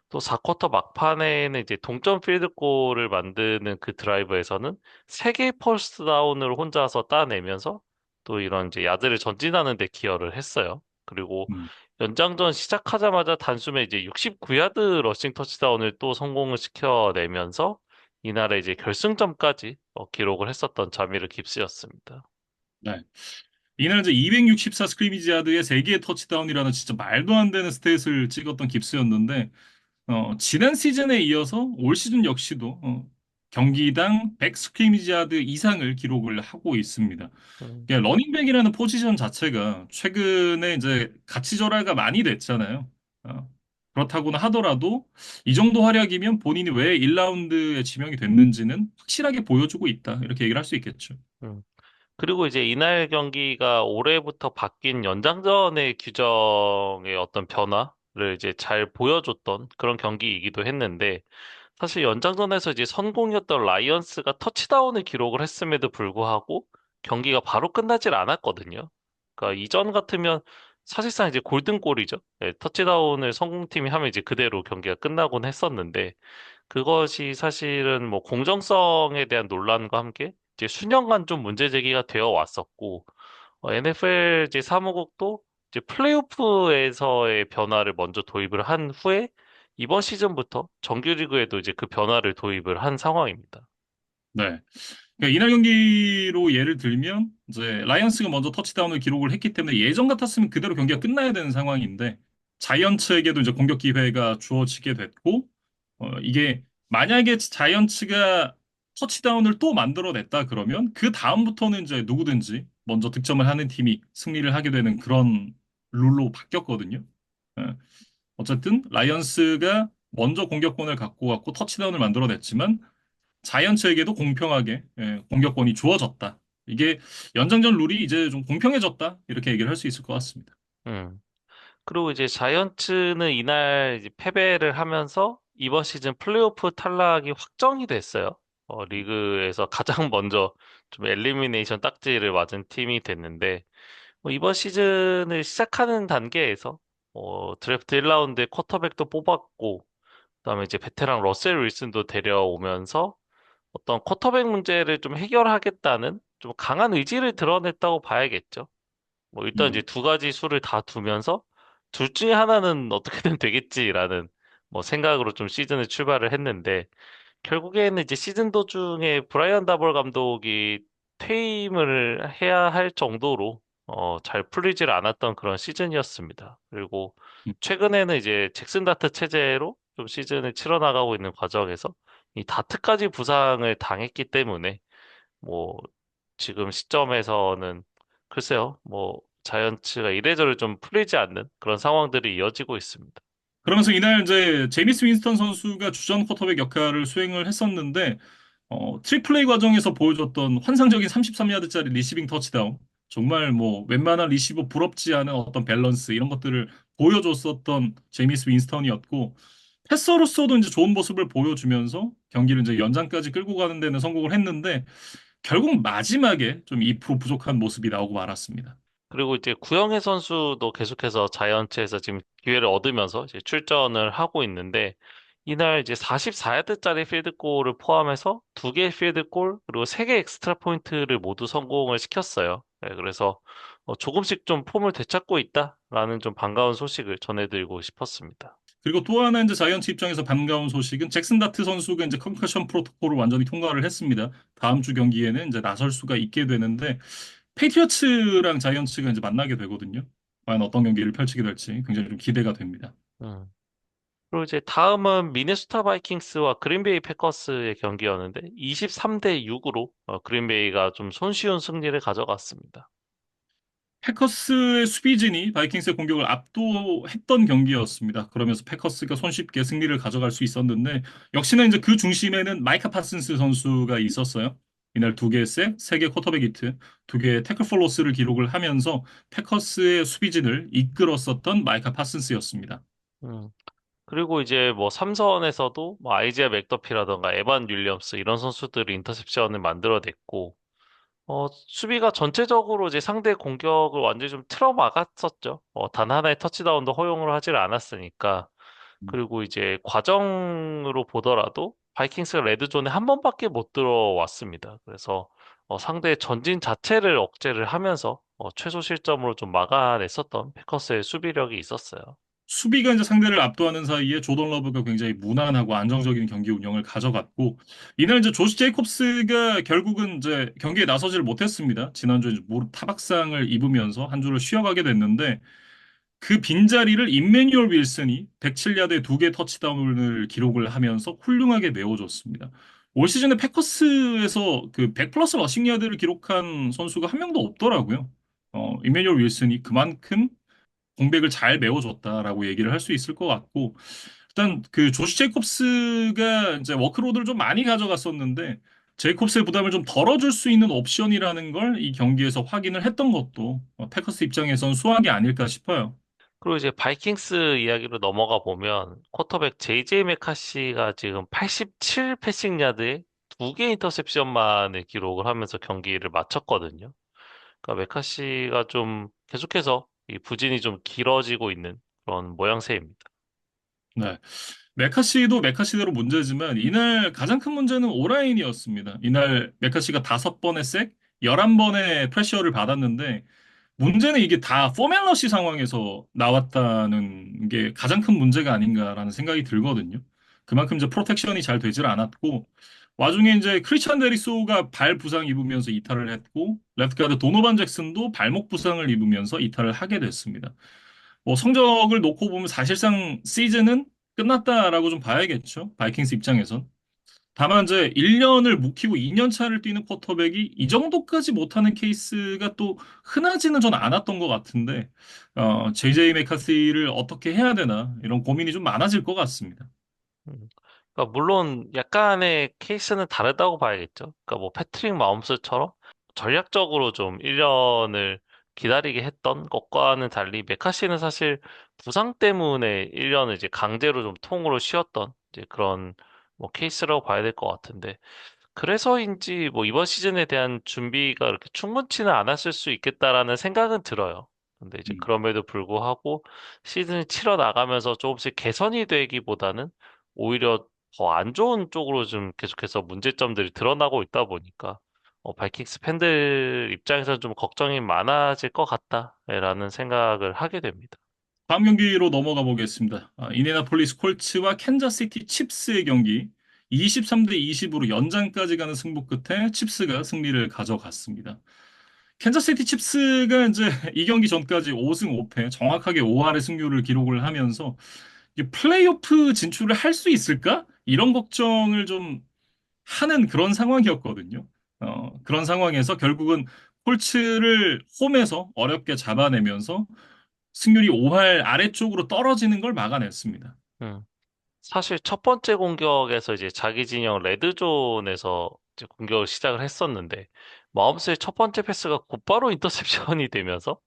Speaker 2: 또 4쿼터 막판에는 이제 동점 필드골을 만드는 그 드라이브에서는 3개의 퍼스트 다운을 혼자서 따내면서 또 이런 이제 야드를 전진하는 데 기여를 했어요. 그리고
Speaker 1: 음,
Speaker 2: 연장전 시작하자마자 단숨에 이제 69야드 러싱 터치다운을 또 성공을 시켜내면서 이날의 이제 결승점까지 기록을 했었던 자미르 깁스였습니다.
Speaker 1: 네. 이날 이제 264 스크리미지 야드에 3개의 터치다운이라는 진짜 말도 안 되는 스탯을 찍었던 깁스였는데, 지난 시즌에 이어서 올 시즌 역시도 경기당 100 스크리미지 야드 이상을 기록을 하고 있습니다.
Speaker 2: 음,
Speaker 1: 러닝백이라는 포지션 자체가 최근에 이제 가치절하가 많이 됐잖아요. 어, 그렇다고는 하더라도 이 정도 활약이면 본인이 왜 1라운드에 지명이 됐는지는 확실하게 보여주고 있다. 이렇게 얘기를 할 수 있겠죠.
Speaker 2: 음. 그리고 이제 이날 경기가 올해부터 바뀐 연장전의 규정의 어떤 변화를 이제 잘 보여줬던 그런 경기이기도 했는데 사실 연장전에서 이제 선공이었던 라이언스가 터치다운을 기록을 했음에도 불구하고 경기가 바로 끝나질 않았거든요. 그러니까 이전 같으면 사실상 이제 골든골이죠. 네, 터치다운을 성공팀이 하면 이제 그대로 경기가 끝나곤 했었는데 그것이 사실은 뭐 공정성에 대한 논란과 함께 이제 수년간 좀 문제 제기가 되어 왔었고 NFL 이제 사무국도 이제 플레이오프에서의 변화를 먼저 도입을 한 후에 이번 시즌부터 정규리그에도 이제 그 변화를 도입을 한 상황입니다.
Speaker 1: 네. 그러니까 이날 경기로 예를 들면 이제 라이언스가 먼저 터치다운을 기록을 했기 때문에 예전 같았으면 그대로 경기가 끝나야 되는 상황인데, 자이언츠에게도 이제 공격 기회가 주어지게 됐고, 이게 만약에 자이언츠가 터치다운을 또 만들어냈다 그러면 그 다음부터는 이제 누구든지 먼저 득점을 하는 팀이 승리를 하게 되는 그런 룰로 바뀌었거든요. 예. 어쨌든 라이언스가 먼저 공격권을 갖고 갔고 터치다운을 만들어냈지만 자이언츠에게도 공평하게 공격권이 주어졌다. 이게 연장전 룰이 이제 좀 공평해졌다. 이렇게 얘기를 할 수 있을 것 같습니다.
Speaker 2: 음. 그리고 이제 자이언츠는 이날 이제 패배를 하면서 이번 시즌 플레이오프 탈락이 확정이 됐어요. 리그에서 가장 먼저 좀 엘리미네이션 딱지를 맞은 팀이 됐는데, 이번 시즌을 시작하는 단계에서 드래프트 1라운드에 쿼터백도 뽑았고, 그다음에 이제 베테랑 러셀 윌슨도 데려오면서 어떤 쿼터백 문제를 좀 해결하겠다는 좀 강한 의지를 드러냈다고 봐야겠죠. 뭐 일단 이제
Speaker 1: 음.
Speaker 2: 두 가지 수를 다 두면서 둘 중에 하나는 어떻게든 되겠지라는 뭐 생각으로 좀 시즌을 출발을 했는데 결국에는 이제 시즌 도중에 브라이언 다볼 감독이 퇴임을 해야 할 정도로 잘 풀리질 않았던 그런 시즌이었습니다. 그리고
Speaker 1: 음.
Speaker 2: 최근에는 이제 잭슨 다트 체제로 좀 시즌을 치러나가고 있는 과정에서 이 다트까지 부상을 당했기 때문에 뭐 지금 시점에서는 글쎄요, 뭐 자이언츠가 이래저래 좀 풀리지 않는 그런 상황들이 이어지고 있습니다.
Speaker 1: 그러면서 이날 이제 제이미스 윈스턴 선수가 주전 쿼터백 역할을 수행을 했었는데 트리플레이 과정에서 보여줬던 환상적인 33야드짜리 리시빙 터치다운. 정말 뭐 웬만한 리시버 부럽지 않은 어떤 밸런스 이런 것들을 보여줬었던 제이미스 윈스턴이었고 패서로서도 이제 좋은 모습을 보여주면서 경기를 이제 연장까지 끌고 가는 데는 성공을 했는데 결국 마지막에 좀 2% 부족한 모습이 나오고 말았습니다.
Speaker 2: 그리고 이제 구영애 선수도 계속해서 자이언츠에서 지금 기회를 얻으면서 이제 출전을 하고 있는데 이날 이제 44야드짜리 필드골을 포함해서 두 개의 필드골 그리고 세 개 엑스트라 포인트를 모두 성공을 시켰어요. 네, 그래서 조금씩 좀 폼을 되찾고 있다라는 좀 반가운 소식을 전해드리고 싶었습니다.
Speaker 1: 그리고 또 하나 이제 자이언츠 입장에서 반가운 소식은 잭슨 다트 선수가 이제 컨커션 프로토콜을 완전히 통과를 했습니다. 다음 주 경기에는 이제 나설 수가 있게 되는데 페이트리어츠랑 자이언츠가 이제 만나게 되거든요. 과연 어떤 경기를 펼치게 될지 굉장히 좀 기대가 됩니다.
Speaker 2: 음. 그리고 이제 다음은 미네소타 바이킹스와 그린베이 패커스의 경기였는데 23대 6으로 그린베이가 좀 손쉬운 승리를 가져갔습니다.
Speaker 1: 패커스의 수비진이 바이킹스의 공격을 압도했던 경기였습니다. 그러면서 패커스가 손쉽게 승리를 가져갈 수 있었는데 역시나 이제 그 중심에는 마이카 파슨스 선수가 있었어요. 이날 두 개의 색, 세개 쿼터백 히트, 두 개의 태클 폴 로스를 기록을 하면서 패커스의 수비진을 이끌었었던 마이카 파슨스였습니다.
Speaker 2: 음. 그리고 이제 뭐 삼선에서도 뭐 아이지아 맥더피라던가 에반 윌리엄스 이런 선수들이 인터셉션을 만들어냈고 수비가 전체적으로 이제 상대 공격을 완전히 좀 틀어막았었죠. 단 하나의 터치다운도 허용을 하질 않았으니까. 그리고 이제 과정으로 보더라도 바이킹스가 레드존에 한 번밖에 못 들어왔습니다. 그래서 상대의 전진 자체를 억제를 하면서 최소 실점으로 좀 막아냈었던 패커스의 수비력이 있었어요.
Speaker 1: 수비가 이제 상대를 압도하는 사이에 조던 러브가 굉장히 무난하고 안정적인 경기 운영을 가져갔고 이날 이제 조시 제이콥스가 결국은 이제 경기에 나서지를 못했습니다. 지난주에 이제 무릎 타박상을 입으면서 한 주를 쉬어가게 됐는데 그 빈자리를 임매뉴얼 윌슨이 107야드에 두 개 터치다운을 기록을 하면서 훌륭하게 메워줬습니다. 올 시즌에 패커스에서 그 100 플러스 러싱 야드를 기록한 선수가 한 명도 없더라고요. 임매뉴얼 윌슨이 그만큼 공백을 잘 메워줬다라고 얘기를 할 수 있을 것 같고 일단 그 조시 제이콥스가 이제 워크로드를 좀 많이 가져갔었는데 제이콥스의 부담을 좀 덜어줄 수 있는 옵션이라는 걸 이 경기에서 확인을 했던 것도 패커스 입장에선 수확이 아닐까 싶어요.
Speaker 2: 그리고 이제 바이킹스 이야기로 넘어가 보면 쿼터백 JJ 메카시가 지금 87 패싱 야드에 두 개 인터셉션만을 기록을 하면서 경기를 마쳤거든요. 그러니까 메카시가 좀 계속해서 이 부진이 좀 길어지고 있는 그런 모양새입니다.
Speaker 1: 네. 메카시도 메카시대로 문제지만 이날 가장 큰 문제는 오라인이었습니다. 이날 메카시가 5번의 색, 11번의 프레셔를 받았는데 문제는 이게 다 포멜러시 상황에서 나왔다는 게 가장 큰 문제가 아닌가라는 생각이 들거든요. 그만큼 이제 프로텍션이 잘 되질 않았고, 와중에 이제 크리스찬 데리소가 발 부상 입으면서 이탈을 했고, 레프트 가드 도노반 잭슨도 발목 부상을 입으면서 이탈을 하게 됐습니다. 뭐 성적을 놓고 보면 사실상 시즌은 끝났다라고 좀 봐야겠죠. 바이킹스 입장에선. 다만 이제 1년을 묵히고 2년 차를 뛰는 쿼터백이 이 정도까지 못하는 케이스가 또 흔하지는 전 않았던 것 같은데, JJ 맥카시를 어떻게 해야 되나 이런 고민이 좀 많아질 것 같습니다.
Speaker 2: 음. 그러니까 물론 약간의 케이스는 다르다고 봐야겠죠. 그러니까 뭐 패트릭 마홈스처럼 전략적으로 좀 1년을 기다리게 했던 것과는 달리 메카시는 사실 부상 때문에 1년을 이제 강제로 좀 통으로 쉬었던 이제 그런 뭐 케이스라고 봐야 될 것 같은데 그래서인지 뭐 이번 시즌에 대한 준비가 그렇게 충분치는 않았을 수 있겠다라는 생각은 들어요. 근데 이제
Speaker 1: 음.
Speaker 2: 그럼에도 불구하고 시즌을 치러 나가면서 조금씩 개선이 되기보다는 오히려 더 안 좋은 쪽으로 좀 계속해서 문제점들이 드러나고 있다 보니까 바이킹스 팬들 입장에서는 좀 걱정이 많아질 것 같다라는 생각을 하게 됩니다.
Speaker 1: 다음 경기로 넘어가 보겠습니다. 이네나폴리스 콜츠와 캔자스시티 칩스의 경기 23대 20으로 연장까지 가는 승부 끝에 칩스가 승리를 가져갔습니다. 캔자스시티 칩스가 이제 이 경기 전까지 5승 5패 정확하게 5할의 승률을 기록을 하면서 이게 플레이오프 진출을 할 수 있을까? 이런 걱정을 좀 하는 그런 상황이었거든요. 그런 상황에서 결국은 콜츠를 홈에서 어렵게 잡아내면서 승률이 5할 아래쪽으로 떨어지는 걸 막아냈습니다.
Speaker 2: 음. 사실 첫 번째 공격에서 이제 자기 진영 레드존에서 이제 공격을 시작을 했었는데 마홈스의 첫 번째 패스가 곧바로 인터셉션이 되면서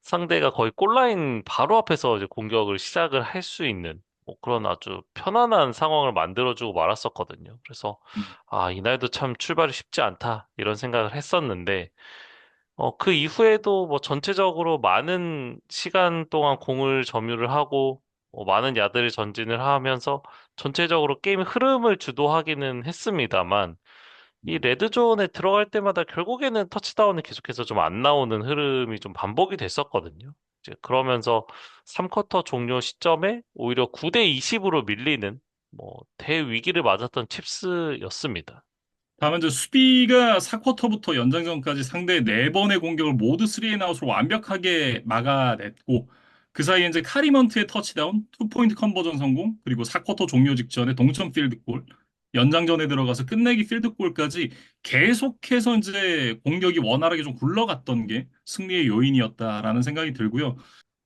Speaker 2: 상대가 거의 골라인 바로 앞에서 이제 공격을 시작을 할 수 있는 뭐 그런 아주 편안한 상황을 만들어주고 말았었거든요. 그래서
Speaker 1: 음.
Speaker 2: 아, 이날도 참 출발이 쉽지 않다 이런 생각을 했었는데 그 이후에도 뭐 전체적으로 많은 시간 동안 공을 점유를 하고 많은 야드를 전진을 하면서 전체적으로 게임 흐름을 주도하기는 했습니다만 이 레드존에 들어갈 때마다 결국에는 터치다운이 계속해서 좀 안 나오는 흐름이 좀 반복이 됐었거든요. 이제 그러면서 3쿼터 종료 시점에 오히려 9대 20으로 밀리는 뭐 대위기를 맞았던 칩스였습니다.
Speaker 1: 다만 이제 수비가 4쿼터부터 연장전까지 상대의 4번의 공격을 모두 3앤아웃으로 완벽하게 막아냈고 그 사이에 이제 카리먼트의 터치다운, 투포인트 컨버전 성공, 그리고 4쿼터 종료 직전에 동점 필드골, 연장전에 들어가서 끝내기 필드골까지 계속해서 이제 공격이 원활하게 좀 굴러갔던 게 승리의 요인이었다라는 생각이 들고요.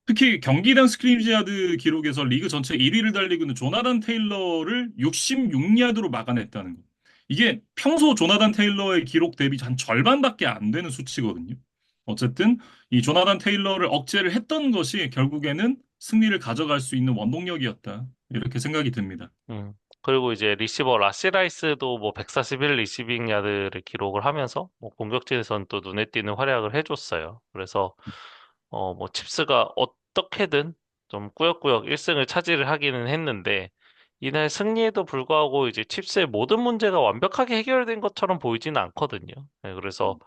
Speaker 1: 특히 경기당 스크림야드 기록에서 리그 전체 1위를 달리고 있는 조나단 테일러를 66야드로 막아냈다는 거. 이게 평소 조나단 테일러의 기록 대비 한 절반밖에 안 되는 수치거든요. 어쨌든 이 조나단 테일러를 억제를 했던 것이 결국에는 승리를 가져갈 수 있는 원동력이었다. 이렇게 생각이 듭니다.
Speaker 2: 음. 그리고 이제 리시버 라시라이스도 뭐 141 리시빙 야드를 기록을 하면서 뭐 공격진에서는 또 눈에 띄는 활약을 해줬어요. 그래서 뭐 칩스가 어떻게든 좀 꾸역꾸역 1승을 차지를 하기는 했는데 이날 승리에도 불구하고 이제 칩스의 모든 문제가 완벽하게 해결된 것처럼 보이지는 않거든요. 네, 그래서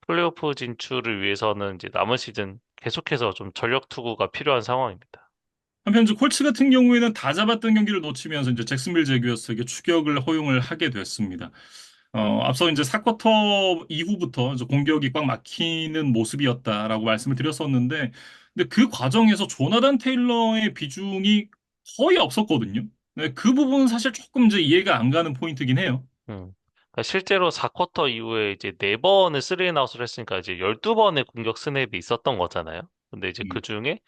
Speaker 2: 플레이오프 진출을 위해서는 이제 남은 시즌 계속해서 좀 전력 투구가 필요한 상황입니다.
Speaker 1: 한편 이제 콜츠 같은 경우에는 다 잡았던 경기를 놓치면서 이제 잭슨빌 제규어스에게 추격을 허용을 하게 됐습니다. 앞서 이제 4쿼터 이후부터 이제 공격이 꽉 막히는 모습이었다라고 말씀을 드렸었는데, 근데 그 과정에서 조나단 테일러의 비중이 거의 없었거든요. 네, 그 부분은 사실 조금 이제 이해가 안 가는 포인트긴 해요.
Speaker 2: 그러니까 실제로 4쿼터 이후에 이제 4번을 3앤아웃을 했으니까 이제 12번의 공격 스냅이 있었던 거잖아요. 근데 이제 그
Speaker 1: 음,
Speaker 2: 중에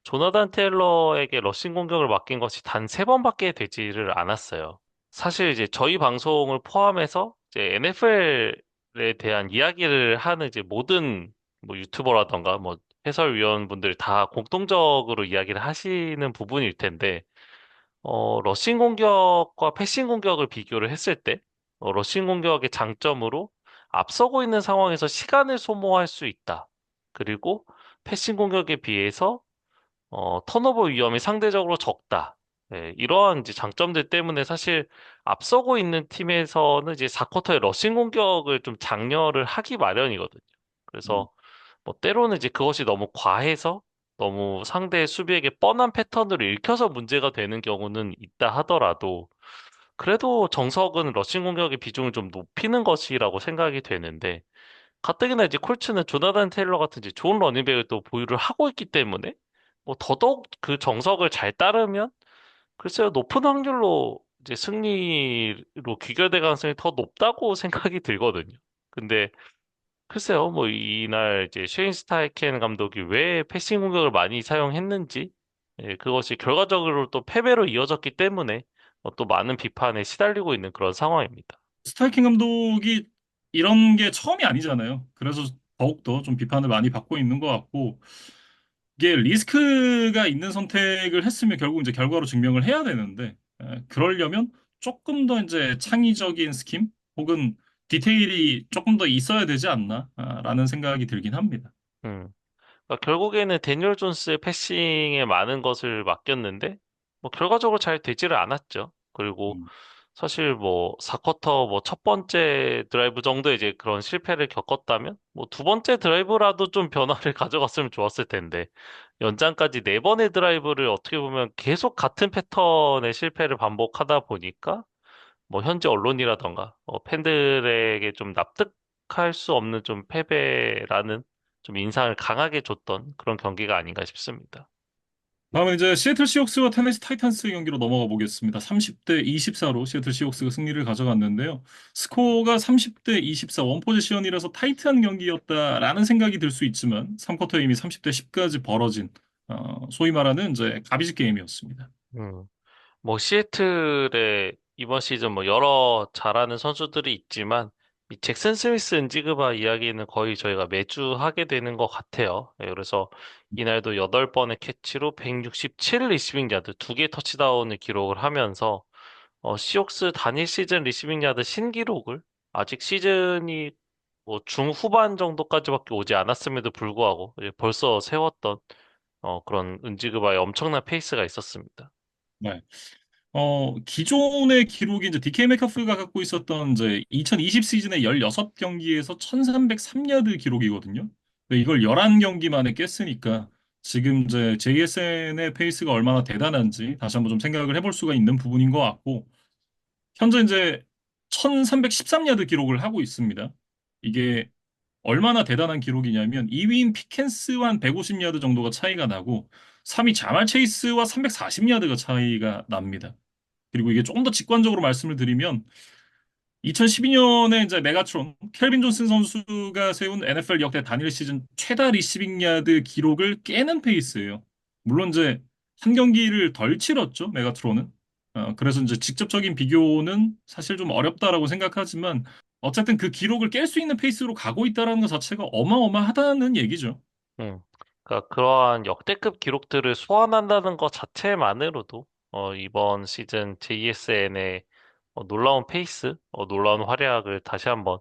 Speaker 2: 조나단 테일러에게 러싱 공격을 맡긴 것이 단 3번밖에 되지를 않았어요. 사실 이제 저희 방송을 포함해서 이제 NFL에 대한 이야기를 하는 이제 모든 뭐 유튜버라던가 뭐 해설위원분들 다 공통적으로 이야기를 하시는 부분일 텐데 러싱 공격과 패싱 공격을 비교를 했을 때, 러싱 공격의 장점으로 앞서고 있는 상황에서 시간을 소모할 수 있다. 그리고 패싱 공격에 비해서 턴오버 위험이 상대적으로 적다. 네, 이러한 이제 장점들 때문에 사실 앞서고 있는 팀에서는 이제 4쿼터에 러싱 공격을 좀 장려를 하기 마련이거든요.
Speaker 1: 음.
Speaker 2: 그래서 뭐 때로는 이제 그것이 너무 과해서 너무 상대의 수비에게 뻔한 패턴으로 읽혀서 문제가 되는 경우는 있다 하더라도 그래도 정석은 러싱 공격의 비중을 좀 높이는 것이라고 생각이 되는데 가뜩이나 이제 콜츠는 조나단 테일러 같은 이제 좋은 러닝백을 또 보유를 하고 있기 때문에 뭐 더더욱 그 정석을 잘 따르면 글쎄요, 높은 확률로 이제 승리로 귀결될 가능성이 더 높다고 생각이 들거든요. 근데 글쎄요, 뭐 이날 이제 쉐인 스타이켄 감독이 왜 패싱 공격을 많이 사용했는지, 예, 그것이 결과적으로 또 패배로 이어졌기 때문에 또 많은 비판에 시달리고 있는 그런 상황입니다.
Speaker 1: 스타이킹 감독이 이런 게 처음이 아니잖아요. 그래서 더욱더 좀 비판을 많이 받고 있는 것 같고, 이게 리스크가 있는 선택을 했으면 결국 이제 결과로 증명을 해야 되는데, 그러려면 조금 더 이제 창의적인 스kim 혹은 디테일이 조금 더 있어야 되지 않나, 라는 생각이 들긴 합니다.
Speaker 2: 음. 그러니까 결국에는 데니얼 존스의 패싱에 많은 것을 맡겼는데, 뭐 결과적으로 잘 되지를 않았죠. 그리고
Speaker 1: 음.
Speaker 2: 사실 뭐 4쿼터 뭐 첫 번째 드라이브 정도 이제 그런 실패를 겪었다면 뭐 두 번째 드라이브라도 좀 변화를 가져갔으면 좋았을 텐데 연장까지 네 번의 드라이브를 어떻게 보면 계속 같은 패턴의 실패를 반복하다 보니까 뭐 현지 언론이라던가 팬들에게 좀 납득할 수 없는 좀 패배라는 좀 인상을 강하게 줬던 그런 경기가 아닌가 싶습니다.
Speaker 1: 다음은 이제 시애틀 시옥스와 테네시 타이탄스 경기로 넘어가 보겠습니다. 30대 24로 시애틀 시옥스가 승리를 가져갔는데요. 스코어가 30대 24 원포지션이라서 타이트한 경기였다라는 생각이 들 수 있지만 3쿼터에 이미 30대 10까지 벌어진 소위 말하는 이제 가비지 게임이었습니다.
Speaker 2: 음. 뭐 시애틀에 이번 시즌 뭐 여러 잘하는 선수들이 있지만 이 잭슨 스미스 은지그바 이야기는 거의 저희가 매주 하게 되는 것 같아요. 예, 그래서 이날도 8번의 캐치로 167 리시빙 야드 2개 터치다운을 기록을 하면서 시옥스 단일 시즌 리시빙 야드 신기록을 아직 시즌이 뭐 중후반 정도까지밖에 오지 않았음에도 불구하고 이제 벌써 세웠던 그런 은지그바의 엄청난 페이스가 있었습니다.
Speaker 1: 네. 기존의 기록이 이제 DK 메카프가 갖고 있었던 이제 2020 시즌의 16경기에서 1303야드 기록이거든요. 근데 이걸 11경기 만에 깼으니까 지금 이제 JSN의 페이스가 얼마나 대단한지 다시 한번 좀 생각을 해볼 수가 있는 부분인 것 같고, 현재 이제 1313야드 기록을 하고 있습니다. 이게 얼마나 대단한 기록이냐면 2위인 피켄스와 한 150야드 정도가 차이가 나고 3위 자말 체이스와 340야드가 차이가 납니다. 그리고 이게 조금 더 직관적으로 말씀을 드리면 2012년에 이제 메가트론 켈빈 존슨 선수가 세운 NFL 역대 단일 시즌 최다 리시빙 야드 기록을 깨는 페이스예요. 물론 이제 한 경기를 덜 치렀죠, 메가트론은. 그래서 이제 직접적인 비교는 사실 좀 어렵다라고 생각하지만 어쨌든 그 기록을 깰 수 있는 페이스로 가고 있다는 것 자체가 어마어마하다는 얘기죠.
Speaker 2: 음. 그러니까 그러한 역대급 기록들을 소환한다는 것 자체만으로도 이번 시즌 JSN의 놀라운 페이스, 놀라운 활약을 다시 한번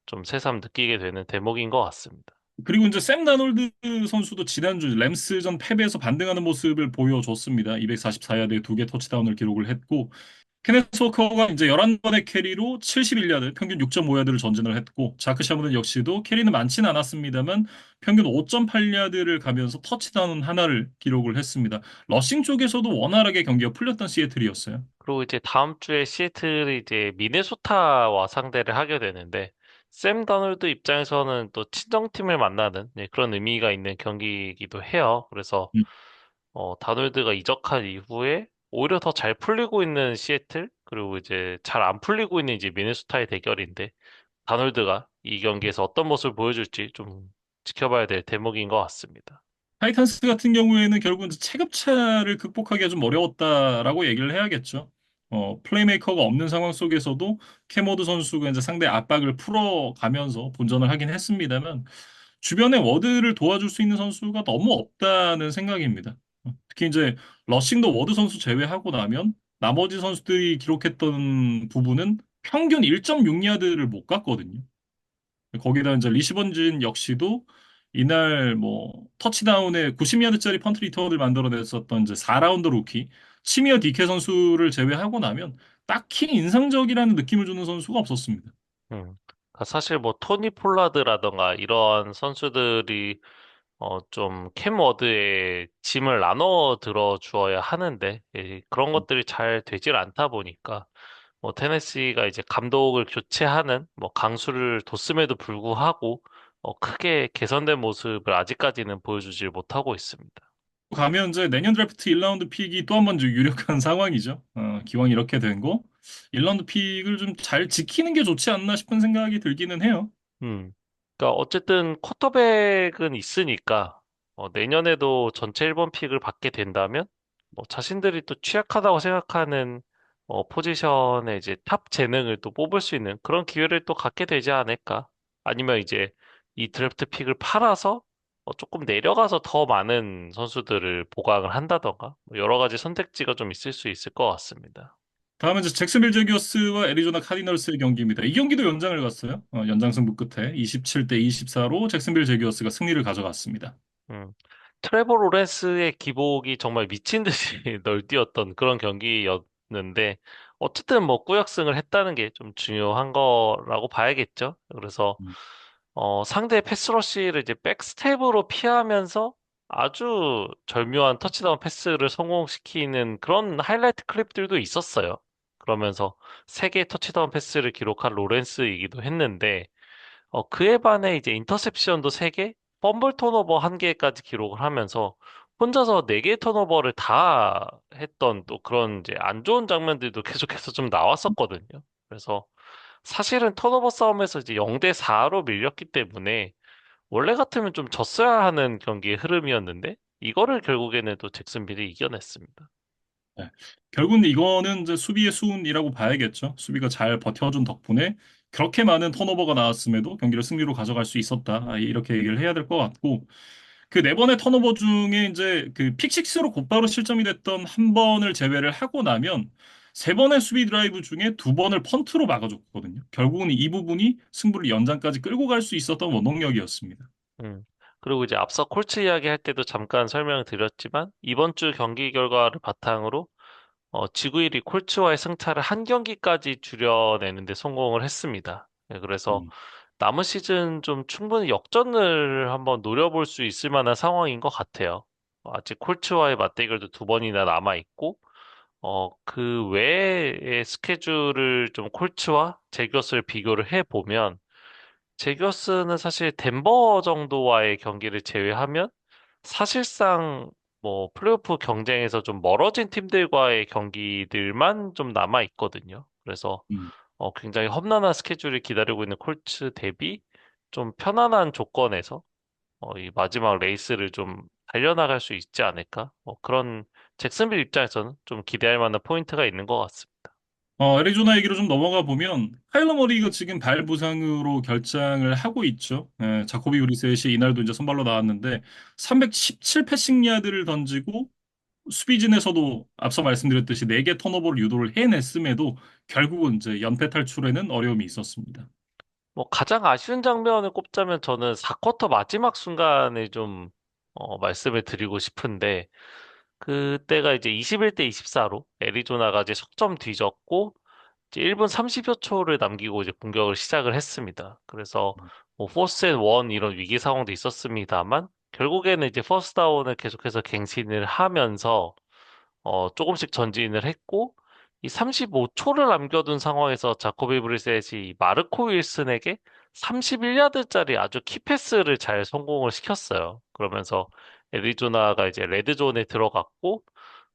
Speaker 2: 좀 새삼 느끼게 되는 대목인 것 같습니다.
Speaker 1: 그리고 이제 샘 다놀드 선수도 지난주 램스전 패배에서 반등하는 모습을 보여줬습니다. 244야드에 2개 터치다운을 기록을 했고, 케네스 워커가 이제 11번의 캐리로 71야드, 평균 6.5야드를 전진을 했고, 자크 샤무는 역시도 캐리는 많지는 않았습니다만 평균 5.8야드를 가면서 터치다운 하나를 기록을 했습니다. 러싱 쪽에서도 원활하게 경기가 풀렸던 시애틀이었어요.
Speaker 2: 그리고 이제 다음 주에 시애틀이 이제 미네소타와 상대를 하게 되는데 샘 다놀드 입장에서는 또 친정팀을 만나는 네, 그런 의미가 있는 경기이기도 해요. 그래서
Speaker 1: 음.
Speaker 2: 다놀드가 이적한 이후에 오히려 더 잘 풀리고 있는 시애틀, 그리고 이제 잘 안 풀리고 있는 이제 미네소타의 대결인데, 다놀드가 이 경기에서 어떤 모습을 보여줄지 좀 지켜봐야 될 대목인 것 같습니다.
Speaker 1: 타이탄스 같은 경우에는 결국은 체급차를 극복하기가 좀 어려웠다라고 얘기를 해야겠죠. 플레이메이커가 없는 상황 속에서도 캐모드 선수가 이제 상대 압박을 풀어가면서 본전을 하긴 했습니다만 주변에 워드를 도와줄 수 있는 선수가 너무 없다는 생각입니다. 특히 이제 러싱도 워드 선수 제외하고 나면 나머지 선수들이 기록했던 부분은 평균 1.6야드를 못 갔거든요. 거기다 이제 리시번진 역시도 이날 뭐 터치다운에 90야드짜리 펀트 리턴을 만들어냈었던 이제 4라운드 루키 치미어 디케 선수를 제외하고 나면 딱히 인상적이라는 느낌을 주는 선수가 없었습니다.
Speaker 2: 그러니까 사실 뭐 토니 폴라드라던가 이런 선수들이 좀 캠 워드의 짐을 나눠 들어 주어야 하는데 그런 것들이 잘 되질 않다 보니까 뭐 테네시가 이제 감독을 교체하는 뭐 강수를 뒀음에도 불구하고 크게 개선된 모습을 아직까지는 보여주질 못하고 있습니다.
Speaker 1: 가면 이제 내년 드래프트 1라운드 픽이 또 한 번 유력한 상황이죠. 기왕 이렇게 된 거, 1라운드 픽을 좀 잘 지키는 게 좋지 않나 싶은 생각이 들기는 해요.
Speaker 2: 음. 그러니까 어쨌든 쿼터백은 있으니까 내년에도 전체 1번 픽을 받게 된다면 뭐 자신들이 또 취약하다고 생각하는 포지션에 이제 탑 재능을 또 뽑을 수 있는 그런 기회를 또 갖게 되지 않을까? 아니면 이제 이 드래프트 픽을 팔아서 조금 내려가서 더 많은 선수들을 보강을 한다던가 뭐 여러 가지 선택지가 좀 있을 수 있을 것 같습니다.
Speaker 1: 다음은 이제 잭슨빌 제기어스와 애리조나 카디널스의 경기입니다. 이 경기도 연장을 갔어요. 연장 승부 끝에 27대 24로 잭슨빌 제기어스가 승리를 가져갔습니다.
Speaker 2: 음. 트레버 로렌스의 기복이 정말 미친 듯이 널뛰었던 그런 경기였는데, 어쨌든 뭐 꾸역승을 했다는 게 좀 중요한 거라고 봐야겠죠. 그래서,
Speaker 1: 음.
Speaker 2: 상대 패스러시를 이제 백스텝으로 피하면서 아주 절묘한 터치다운 패스를 성공시키는 그런 하이라이트 클립들도 있었어요. 그러면서 3개의 터치다운 패스를 기록한 로렌스이기도 했는데, 그에 반해 이제 인터셉션도 3개, 펌블 턴오버 1개까지 기록을 하면서 혼자서 4개의 턴오버를 다 했던 또 그런 이제 안 좋은 장면들도 계속해서 좀 나왔었거든요. 그래서 사실은 턴오버 싸움에서 이제 0대 4로 밀렸기 때문에 원래 같으면 좀 졌어야 하는 경기의 흐름이었는데 이거를 결국에는 또 잭슨빌이 이겨냈습니다.
Speaker 1: 네. 결국은 이거는 이제 수비의 수운이라고 봐야겠죠. 수비가 잘 버텨준 덕분에 그렇게 많은 턴오버가 나왔음에도 경기를 승리로 가져갈 수 있었다. 이렇게 얘기를 해야 될 것 같고, 그 네 번의 턴오버 중에 이제 그 픽식스로 곧바로 실점이 됐던 한 번을 제외를 하고 나면 세 번의 수비 드라이브 중에 두 번을 펀트로 막아줬거든요. 결국은 이 부분이 승부를 연장까지 끌고 갈 수 있었던 원동력이었습니다.
Speaker 2: 음. 그리고 이제 앞서 콜츠 이야기 할 때도 잠깐 설명을 드렸지만 이번 주 경기 결과를 바탕으로 지구 1위 콜츠와의 승차를 한 경기까지 줄여내는데 성공을 했습니다. 네, 그래서
Speaker 1: 음,
Speaker 2: 남은 시즌 좀 충분히 역전을 한번 노려볼 수 있을 만한 상황인 것 같아요. 아직 콜츠와의 맞대결도 2번이나 남아 있고, 그 외의 스케줄을 좀 콜츠와 제겨스를 비교를 해보면, 제겨스는 사실 덴버 정도와의 경기를 제외하면 사실상 뭐 플레이오프 경쟁에서 좀 멀어진 팀들과의 경기들만 좀 남아 있거든요. 그래서
Speaker 1: 음.
Speaker 2: 굉장히 험난한 스케줄이 기다리고 있는 콜츠 대비 좀 편안한 조건에서 이 마지막 레이스를 좀 달려나갈 수 있지 않을까? 그런 잭슨빌 입장에서는 좀 기대할 만한 포인트가 있는 것 같습니다.
Speaker 1: 애리조나 얘기로 좀 넘어가 보면 카일러 머리가 지금 발 부상으로 결장을 하고 있죠. 자코비 브리셋이 이날도 이제 선발로 나왔는데 317 패싱 야드를 던지고 수비진에서도 앞서 말씀드렸듯이 4개 턴오버를 유도를 해냈음에도 결국은 이제 연패 탈출에는 어려움이 있었습니다.
Speaker 2: 뭐 가장 아쉬운 장면을 꼽자면 저는 4쿼터 마지막 순간에 좀 말씀을 드리고 싶은데 그때가 이제 21대 24로 애리조나가 이제 석점 뒤졌고 이제 1분 30여 초를 남기고 이제 공격을 시작을 했습니다. 그래서 뭐 포스 앤 원 이런 위기 상황도 있었습니다만 결국에는 이제 퍼스트 다운을 계속해서 갱신을 하면서 조금씩 전진을 했고, 이 35초를 남겨둔 상황에서 자코비 브리셋이 마르코 윌슨에게 31야드짜리 아주 키패스를 잘 성공을 시켰어요. 그러면서 애리조나가 이제 레드존에 들어갔고,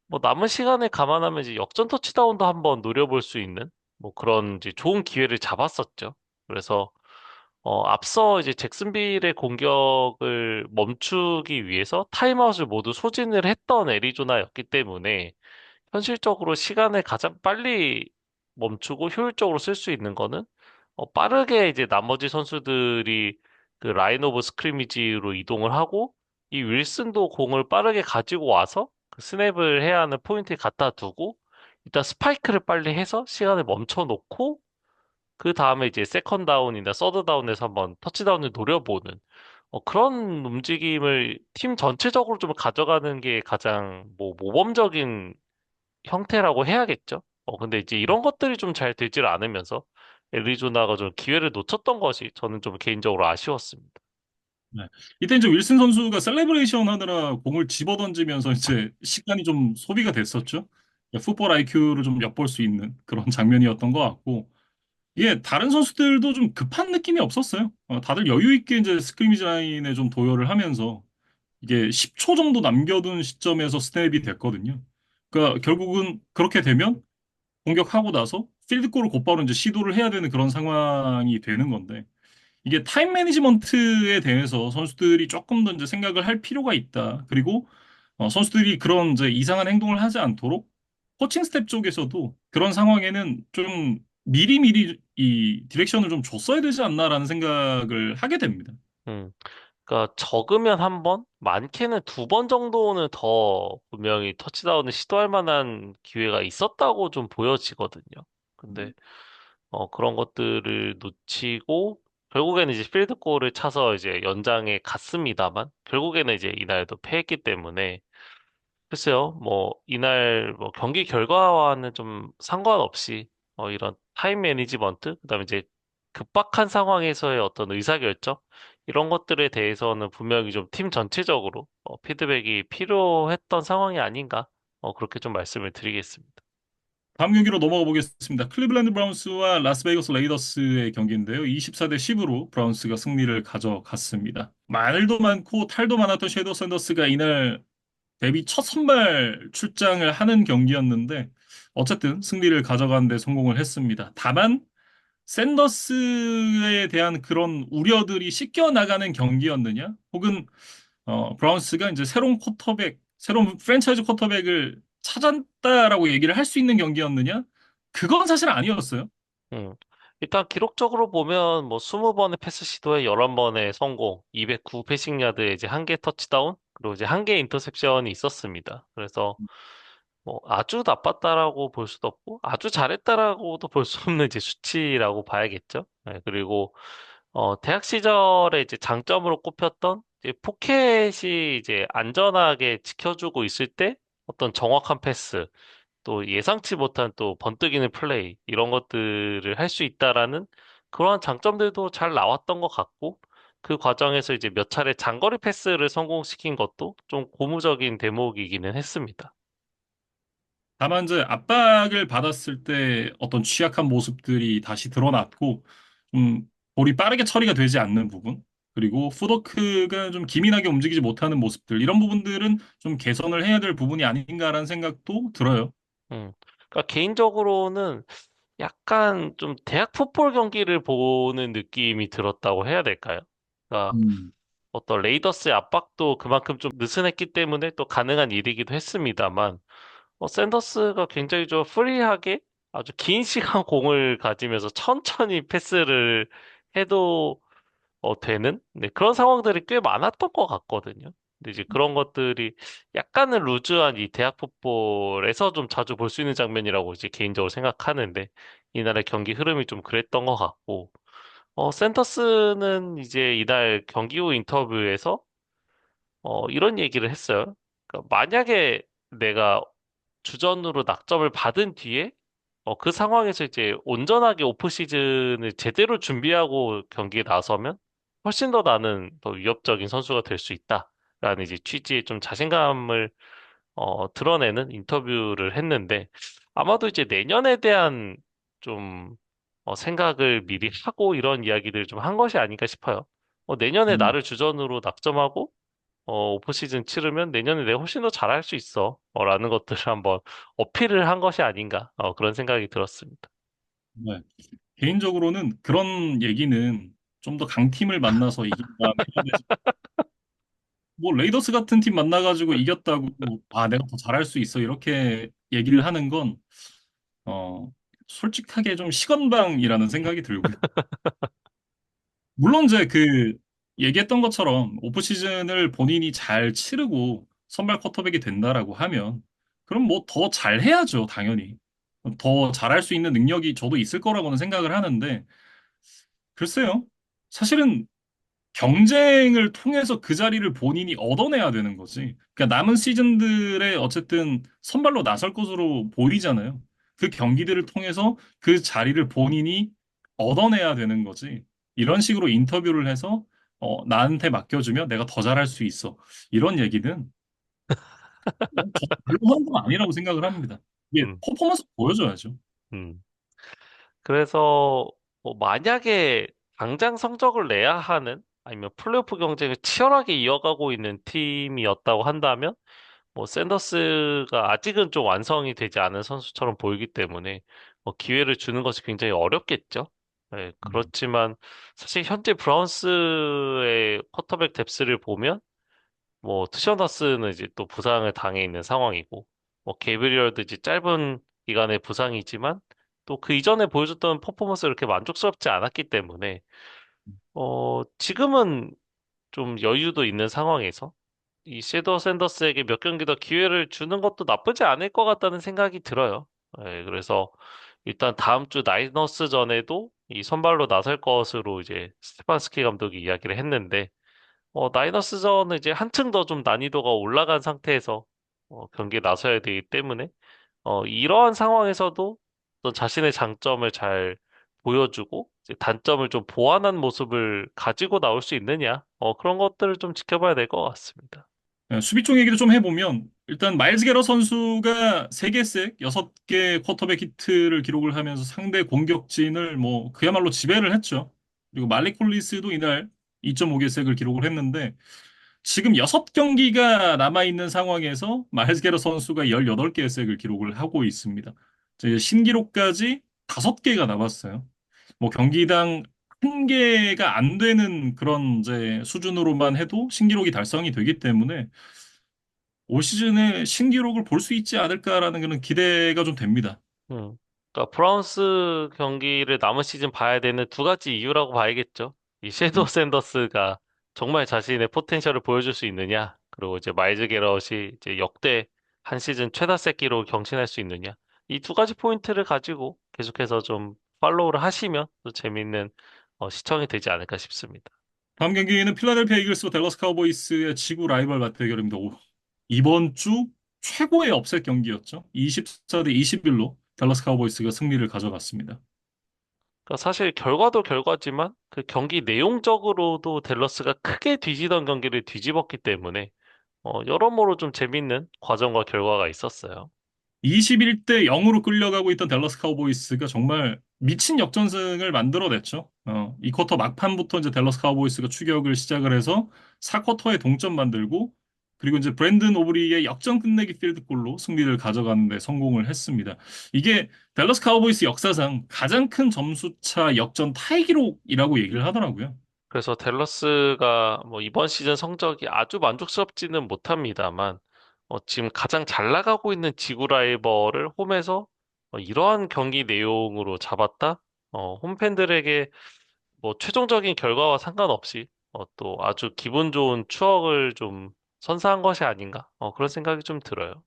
Speaker 2: 뭐 남은 시간을 감안하면 이제 역전 터치다운도 한번 노려볼 수 있는 뭐 그런 이제 좋은 기회를 잡았었죠. 그래서 앞서 이제 잭슨빌의 공격을 멈추기 위해서 타임아웃을 모두 소진을 했던 애리조나였기 때문에 현실적으로 시간을 가장 빨리 멈추고 효율적으로 쓸 수 있는 거는 빠르게 이제 나머지 선수들이 그 라인 오브 스크리미지로 이동을 하고 이 윌슨도 공을 빠르게 가지고 와서 그 스냅을 해야 하는 포인트에 갖다 두고 일단 스파이크를 빨리 해서 시간을 멈춰 놓고 그 다음에 이제 세컨 다운이나 서드 다운에서 한번 터치다운을 노려보는 그런 움직임을 팀 전체적으로 좀 가져가는 게 가장 뭐 모범적인 형태라고 해야겠죠. 근데 이제 이런 것들이 좀 잘 되질 않으면서 애리조나가 좀 기회를 놓쳤던 것이 저는 좀 개인적으로 아쉬웠습니다.
Speaker 1: 네. 이때 이제 윌슨 선수가 셀레브레이션 하느라 공을 집어 던지면서 이제 시간이 좀 소비가 됐었죠. 풋볼 IQ를 좀 엿볼 수 있는 그런 장면이었던 것 같고, 이게 다른 선수들도 좀 급한 느낌이 없었어요. 다들 여유 있게 이제 스크리미지 라인에 좀 도열을 하면서 이게 10초 정도 남겨둔 시점에서 스냅이 됐거든요. 그러니까 결국은 그렇게 되면 공격하고 나서 필드골을 곧바로 이제 시도를 해야 되는 그런 상황이 되는 건데 이게 타임 매니지먼트에 대해서 선수들이 조금 더 이제 생각을 할 필요가 있다. 그리고 선수들이 그런 이제 이상한 행동을 하지 않도록 코칭 스텝 쪽에서도 그런 상황에는 좀 미리미리 이 디렉션을 좀 줬어야 되지 않나라는 생각을 하게 됩니다.
Speaker 2: 음. 그러니까 적으면 한 번, 많게는 두 번 정도는 더 분명히 터치다운을 시도할 만한 기회가 있었다고 좀 보여지거든요. 근데 그런 것들을 놓치고 결국에는 이제 필드골을 차서 이제 연장에 갔습니다만 결국에는 이제 이날도 패했기 때문에 글쎄요, 뭐 이날 뭐 경기 결과와는 좀 상관없이 이런 타임 매니지먼트, 그다음에 이제 급박한 상황에서의 어떤 의사결정 이런 것들에 대해서는 분명히 좀 팀 전체적으로 피드백이 필요했던 상황이 아닌가 그렇게 좀 말씀을 드리겠습니다.
Speaker 1: 다음 경기로 넘어가 보겠습니다. 클리블랜드 브라운스와 라스베이거스 레이더스의 경기인데요. 24대 10으로 브라운스가 승리를 가져갔습니다. 말도 많고 탈도 많았던 섀도우 샌더스가 이날 데뷔 첫 선발 출장을 하는 경기였는데 어쨌든 승리를 가져가는 데 성공을 했습니다. 다만 샌더스에 대한 그런 우려들이 씻겨 나가는 경기였느냐? 혹은 브라운스가 이제 새로운 쿼터백, 새로운 프랜차이즈 쿼터백을 찾았다라고 얘기를 할 수 있는 경기였느냐? 그건 사실 아니었어요.
Speaker 2: 음. 일단 기록적으로 보면 뭐 20번의 패스 시도에 11번의 성공, 209 패싱 야드에 이제 한 개 터치다운, 그리고 이제 한 개 인터셉션이 있었습니다. 그래서 뭐 아주 나빴다라고 볼 수도 없고 아주 잘했다라고도 볼 수 없는 이제 수치라고 봐야겠죠. 네, 그리고 대학 시절에 이제 장점으로 꼽혔던 이제 포켓이 이제 안전하게 지켜주고 있을 때 어떤 정확한 패스, 또 예상치 못한 또 번뜩이는 플레이 이런 것들을 할 수 있다라는 그러한 장점들도 잘 나왔던 것 같고 그 과정에서 이제 몇 차례 장거리 패스를 성공시킨 것도 좀 고무적인 대목이기는 했습니다.
Speaker 1: 다만 이제 압박을 받았을 때 어떤 취약한 모습들이 다시 드러났고 볼이 빠르게 처리가 되지 않는 부분 그리고 푸더크가 좀 기민하게 움직이지 못하는 모습들 이런 부분들은 좀 개선을 해야 될 부분이 아닌가라는 생각도 들어요.
Speaker 2: 그러니까 개인적으로는 약간 좀 대학 풋볼 경기를 보는 느낌이 들었다고 해야 될까요? 그러니까
Speaker 1: 음.
Speaker 2: 어떤 레이더스의 압박도 그만큼 좀 느슨했기 때문에 또 가능한 일이기도 했습니다만, 샌더스가 굉장히 좀 프리하게 아주 긴 시간 공을 가지면서 천천히 패스를 해도 되는 네, 그런 상황들이 꽤 많았던 것 같거든요. 근데 이제 그런 것들이 약간은 루즈한 이 대학 풋볼에서 좀 자주 볼 수 있는 장면이라고 이제 개인적으로 생각하는데 이날의 경기 흐름이 좀 그랬던 것 같고 샌더스는 이제 이날 경기 후 인터뷰에서 이런 얘기를 했어요. 그러니까 만약에 내가 주전으로 낙점을 받은 뒤에 그 상황에서 이제 온전하게 오프 시즌을 제대로 준비하고 경기에 나서면 훨씬 더 나는 더 위협적인 선수가 될 수 있다라는 이제 취지의 좀 자신감을 드러내는 인터뷰를 했는데 아마도 이제 내년에 대한 좀 생각을 미리 하고 이런 이야기들을 좀 한 것이 아닌가 싶어요. 내년에
Speaker 1: 음.
Speaker 2: 나를 주전으로 낙점하고 오프 시즌 치르면 내년에 내가 훨씬 더 잘할 수 있어. 라는 것들을 한번 어필을 한 것이 아닌가. 그런 생각이 들었습니다.
Speaker 1: 네. 개인적으로는 그런 얘기는 좀 더 강팀을 만나서 이긴 다음에 해야 되지. 뭐 레이더스 같은 팀 만나가지고 이겼다고 아 내가 더 잘할 수 있어 이렇게 얘기를 하는 건 어, 솔직하게 좀 시건방이라는 생각이 들고요. 물론 이제 그 얘기했던 것처럼 오프 시즌을 본인이 잘 치르고 선발 쿼터백이 된다라고 하면 그럼 뭐 더 잘해야죠, 당연히. 더 잘할 수 있는 능력이 저도 있을 거라고는 생각을 하는데 글쎄요. 사실은 경쟁을 통해서 그 자리를 본인이 얻어내야 되는 거지. 그러니까 남은 시즌들에 어쨌든 선발로 나설 것으로 보이잖아요. 그 경기들을 통해서 그 자리를 본인이 얻어내야 되는 거지. 이런 식으로 인터뷰를 해서 나한테 맡겨주면 내가 더 잘할 수 있어. 이런 얘기는 저 별로 하는 건 아니라고 생각을 합니다. 이게
Speaker 2: 음,
Speaker 1: 퍼포먼스 보여줘야죠.
Speaker 2: 음. 그래서 만약에 당장 성적을 내야 하는 아니면 플레이오프 경쟁을 치열하게 이어가고 있는 팀이었다고 한다면 뭐 샌더스가 아직은 좀 완성이 되지 않은 선수처럼 보이기 때문에 기회를 주는 것이 굉장히 어렵겠죠. 네,
Speaker 1: 음.
Speaker 2: 그렇지만 사실 현재 브라운스의 쿼터백 뎁스를 보면 뭐 투셔너스는 이제 또 부상을 당해 있는 상황이고 뭐 게브리얼도 이제 짧은 기간의 부상이지만 또 그 이전에 보여줬던 퍼포먼스가 이렇게 만족스럽지 않았기 때문에 지금은 좀 여유도 있는 상황에서 이 섀도우 샌더스에게 몇 경기 더 기회를 주는 것도 나쁘지 않을 것 같다는 생각이 들어요. 예, 그래서 일단 다음 주 나이너스 전에도 이 선발로 나설 것으로 이제 스테판스키 감독이 이야기를 했는데 나이너스전은 이제 한층 더 좀 난이도가 올라간 상태에서 경기에 나서야 되기 때문에 이러한 상황에서도 어떤 자신의 장점을 잘 보여주고 이제 단점을 좀 보완한 모습을 가지고 나올 수 있느냐 그런 것들을 좀 지켜봐야 될 것 같습니다.
Speaker 1: 수비 쪽 얘기도 좀 해보면 일단 마일즈 게러 선수가 3개 색, 6개 쿼터백 히트를 기록을 하면서 상대 공격진을 뭐 그야말로 지배를 했죠. 그리고 말리 콜리스도 이날 2.5개 색을 기록을 했는데 지금 6경기가 남아있는 상황에서 마일즈 게러 선수가 18개 색을 기록을 하고 있습니다. 이제 신기록까지 5개가 남았어요. 뭐 경기당 한 개가 안 되는 그런 이제 수준으로만 해도 신기록이 달성이 되기 때문에 올 시즌에 신기록을 볼 수 있지 않을까라는 그런 기대가 좀 됩니다.
Speaker 2: 음. 그러니까 브라운스 경기를 남은 시즌 봐야 되는 두 가지 이유라고 봐야겠죠. 이 섀도우
Speaker 1: 음.
Speaker 2: 샌더스가 정말 자신의 포텐셜을 보여줄 수 있느냐, 그리고 이제 마일즈 게럿이 이제 역대 한 시즌 최다 세기로 경신할 수 있느냐. 이 두 가지 포인트를 가지고 계속해서 좀 팔로우를 하시면 또 재밌는 시청이 되지 않을까 싶습니다.
Speaker 1: 다음 경기는 필라델피아 이글스와 댈러스 카우보이스의 지구 라이벌 맞대결입니다. 이번 주 최고의 업셋 경기였죠. 24대 21로 댈러스 카우보이스가 승리를 가져갔습니다.
Speaker 2: 그러니까 사실 결과도 결과지만 그 경기 내용적으로도 댈러스가 크게 뒤지던 경기를 뒤집었기 때문에 여러모로 좀 재밌는 과정과 결과가 있었어요.
Speaker 1: 21대 0으로 끌려가고 있던 댈러스 카우보이스가 정말 미친 역전승을 만들어냈죠. 이 쿼터 막판부터 이제 댈러스 카우보이스가 추격을 시작을 해서 4쿼터에 동점 만들고 그리고 이제 브랜든 오브리의 역전 끝내기 필드골로 승리를 가져가는데 성공을 했습니다. 이게 댈러스 카우보이스 역사상 가장 큰 점수차 역전 타이 기록이라고 얘기를 하더라고요.
Speaker 2: 그래서 댈러스가 뭐 이번 시즌 성적이 아주 만족스럽지는 못합니다만 지금 가장 잘 나가고 있는 지구 라이벌을 홈에서 이러한 경기 내용으로 잡았다? 홈팬들에게 뭐 최종적인 결과와 상관없이 또 아주 기분 좋은 추억을 좀 선사한 것이 아닌가? 그런 생각이 좀 들어요.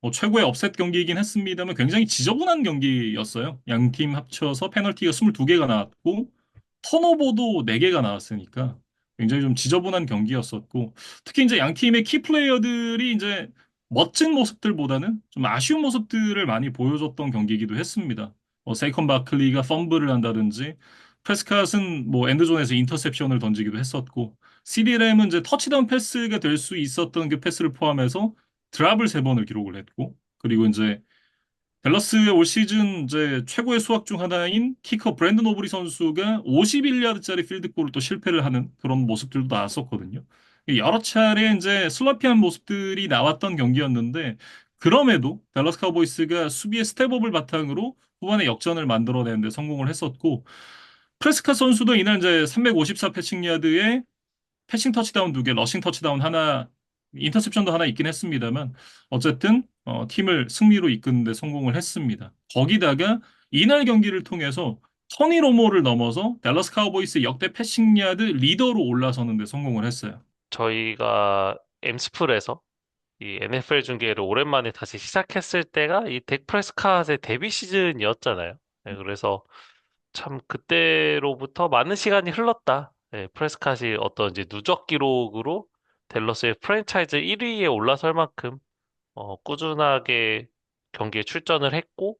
Speaker 1: 뭐 최고의 업셋 경기이긴 했습니다만 굉장히 지저분한 경기였어요. 양 팀 합쳐서 페널티가 22개가 나왔고 턴오버도 4개가 나왔으니까 굉장히 좀 지저분한 경기였었고 특히 이제 양 팀의 키 플레이어들이 이제 멋진 모습들보다는 좀 아쉬운 모습들을 많이 보여줬던 경기이기도 했습니다. 세이컨 바클리가 펌블을 한다든지 프레스캇은 뭐 엔드존에서 인터셉션을 던지기도 했었고 CD램은 이제 터치다운 패스가 될 수 있었던 그 패스를 포함해서 드랍을 3번을 기록을 했고 그리고 이제 댈러스의 올 시즌 이제 최고의 수확 중 하나인 키커 브랜든 오브리 선수가 51야드짜리 필드골을 또 실패를 하는 그런 모습들도 나왔었거든요. 여러 차례 이제 슬러피한 모습들이 나왔던 경기였는데 그럼에도 댈러스 카우보이스가 수비의 스텝업을 바탕으로 후반에 역전을 만들어내는데 성공을 했었고 프레스카 선수도 이날 이제 354 패칭 야드에 패싱 터치다운 2개, 러싱 터치다운 하나, 인터셉션도 하나 있긴 했습니다만 어쨌든 팀을 승리로 이끄는데 성공을 했습니다. 거기다가 이날 경기를 통해서 토니 로모를 넘어서 댈러스 카우보이스 역대 패싱 야드 리더로 올라서는데 성공을 했어요.
Speaker 2: 저희가 엠스플에서 이 NFL 중계를 오랜만에 다시 시작했을 때가 이 덱 프레스캇의 데뷔 시즌이었잖아요. 네, 그래서 참 그때로부터 많은 시간이 흘렀다. 네, 프레스캇이 어떤 이제 누적 기록으로 댈러스의 프랜차이즈 1위에 올라설 만큼 꾸준하게 경기에 출전을 했고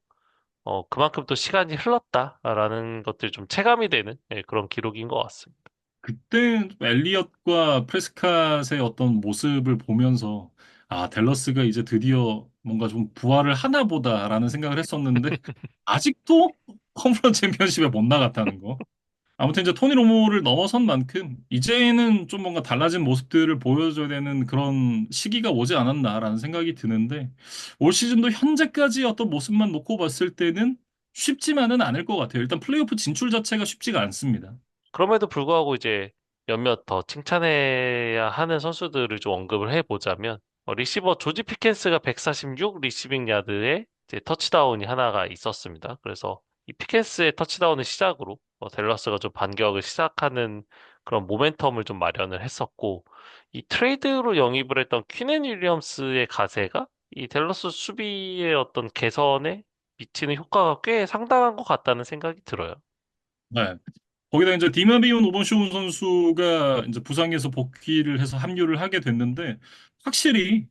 Speaker 2: 그만큼 또 시간이 흘렀다라는 것들이 좀 체감이 되는 그런 기록인 것 같습니다.
Speaker 1: 그때 엘리엇과 프레스캇의 어떤 모습을 보면서 아, 댈러스가 이제 드디어 뭔가 좀 부활을 하나 보다라는 생각을 했었는데 아직도 컨퍼런스 챔피언십에 못 나갔다는 거. 아무튼 이제 토니 로모를 넘어선 만큼 이제는 좀 뭔가 달라진 모습들을 보여줘야 되는 그런 시기가 오지 않았나라는 생각이 드는데 올 시즌도 현재까지 어떤 모습만 놓고 봤을 때는 쉽지만은 않을 것 같아요. 일단 플레이오프 진출 자체가 쉽지가 않습니다.
Speaker 2: 그럼에도 불구하고 이제 몇몇 더 칭찬해야 하는 선수들을 좀 언급을 해보자면, 리시버 조지 피켄스가 146 리시빙 야드에 이제 터치다운이 하나가 있었습니다. 그래서 이 피켄스의 터치다운을 시작으로 댈러스가 좀 반격을 시작하는 그런 모멘텀을 좀 마련을 했었고, 이 트레이드로 영입을 했던 퀸앤 윌리엄스의 가세가 이 댈러스 수비의 어떤 개선에 미치는 효과가 꽤 상당한 것 같다는 생각이 들어요.
Speaker 1: 네. 거기다 이제 디마비온 오버쇼운 선수가 이제 부상에서 복귀를 해서 합류를 하게 됐는데 확실히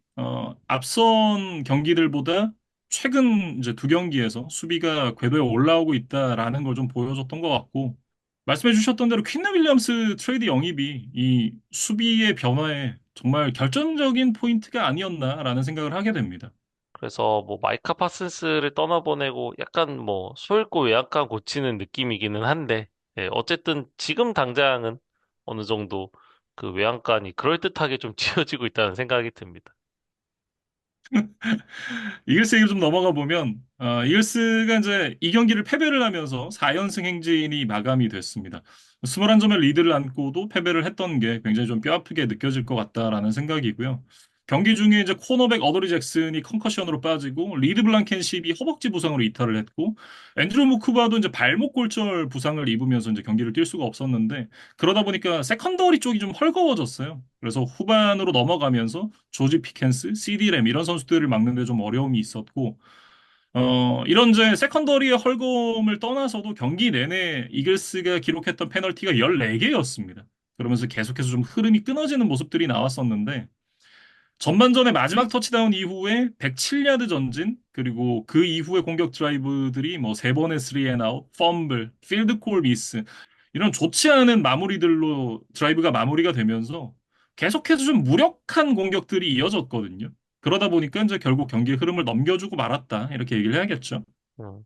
Speaker 1: 앞선 경기들보다 최근 이제 두 경기에서 수비가 궤도에 올라오고 있다라는 걸 좀 보여줬던 것 같고 말씀해 주셨던 대로 퀸 윌리엄스 트레이드 영입이 이 수비의 변화에 정말 결정적인 포인트가 아니었나라는 생각을 하게 됩니다.
Speaker 2: 그래서 뭐 마이카 파슨스를 떠나보내고 약간 뭐 소잃고 외양간 고치는 느낌이기는 한데, 어쨌든 지금 당장은 어느 정도 그 외양간이 그럴듯하게 좀 지어지고 있다는 생각이 듭니다.
Speaker 1: 이글스 얘기를 좀 넘어가 보면 이글스가 이제 이 경기를 패배를 하면서 4연승 행진이 마감이 됐습니다. 21점의 리드를 안고도 패배를 했던 게 굉장히 좀 뼈아프게 느껴질 것 같다라는 생각이고요. 경기 중에 이제 코너백 어더리 잭슨이 컨커션으로 빠지고 리드 블랑켄십이 허벅지 부상으로 이탈을 했고 앤드루 무크바도 이제 발목 골절 부상을 입으면서 이제 경기를 뛸 수가 없었는데 그러다 보니까 세컨더리 쪽이 좀 헐거워졌어요. 그래서 후반으로 넘어가면서 조지 피켄스, CD 램 이런 선수들을 막는데 좀 어려움이 있었고 이런 이제 세컨더리의 헐거움을 떠나서도 경기 내내 이글스가 기록했던 페널티가 14개였습니다. 그러면서 계속해서 좀 흐름이 끊어지는 모습들이 나왔었는데 전반전의 마지막 터치다운 이후에 107야드 전진, 그리고 그 이후의 공격 드라이브들이 뭐 세 번의 스리 앤 아웃, 펌블, 필드골 미스, 이런 좋지 않은 마무리들로 드라이브가 마무리가 되면서 계속해서 좀 무력한 공격들이 이어졌거든요. 그러다 보니까 이제 결국 경기의 흐름을 넘겨주고 말았다. 이렇게 얘기를 해야겠죠.
Speaker 2: 음.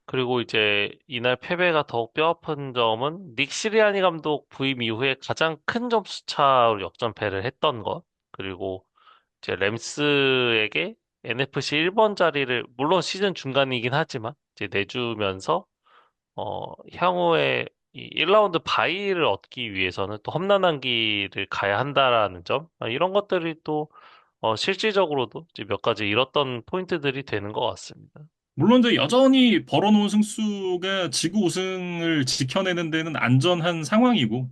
Speaker 2: 그리고 이제 이날 패배가 더욱 뼈아픈 점은 닉 시리아니 감독 부임 이후에 가장 큰 점수 차로 역전패를 했던 것. 그리고 이제 램스에게 NFC 1번 자리를 물론 시즌 중간이긴 하지만 이제 내주면서 향후에 이 1라운드 바이를 얻기 위해서는 또 험난한 길을 가야 한다라는 점, 이런 것들이 또 실질적으로도 이제 몇 가지 잃었던 포인트들이 되는 것 같습니다.
Speaker 1: 물론 이제 여전히 벌어놓은 승수가 지구 우승을 지켜내는 데는 안전한 상황이고,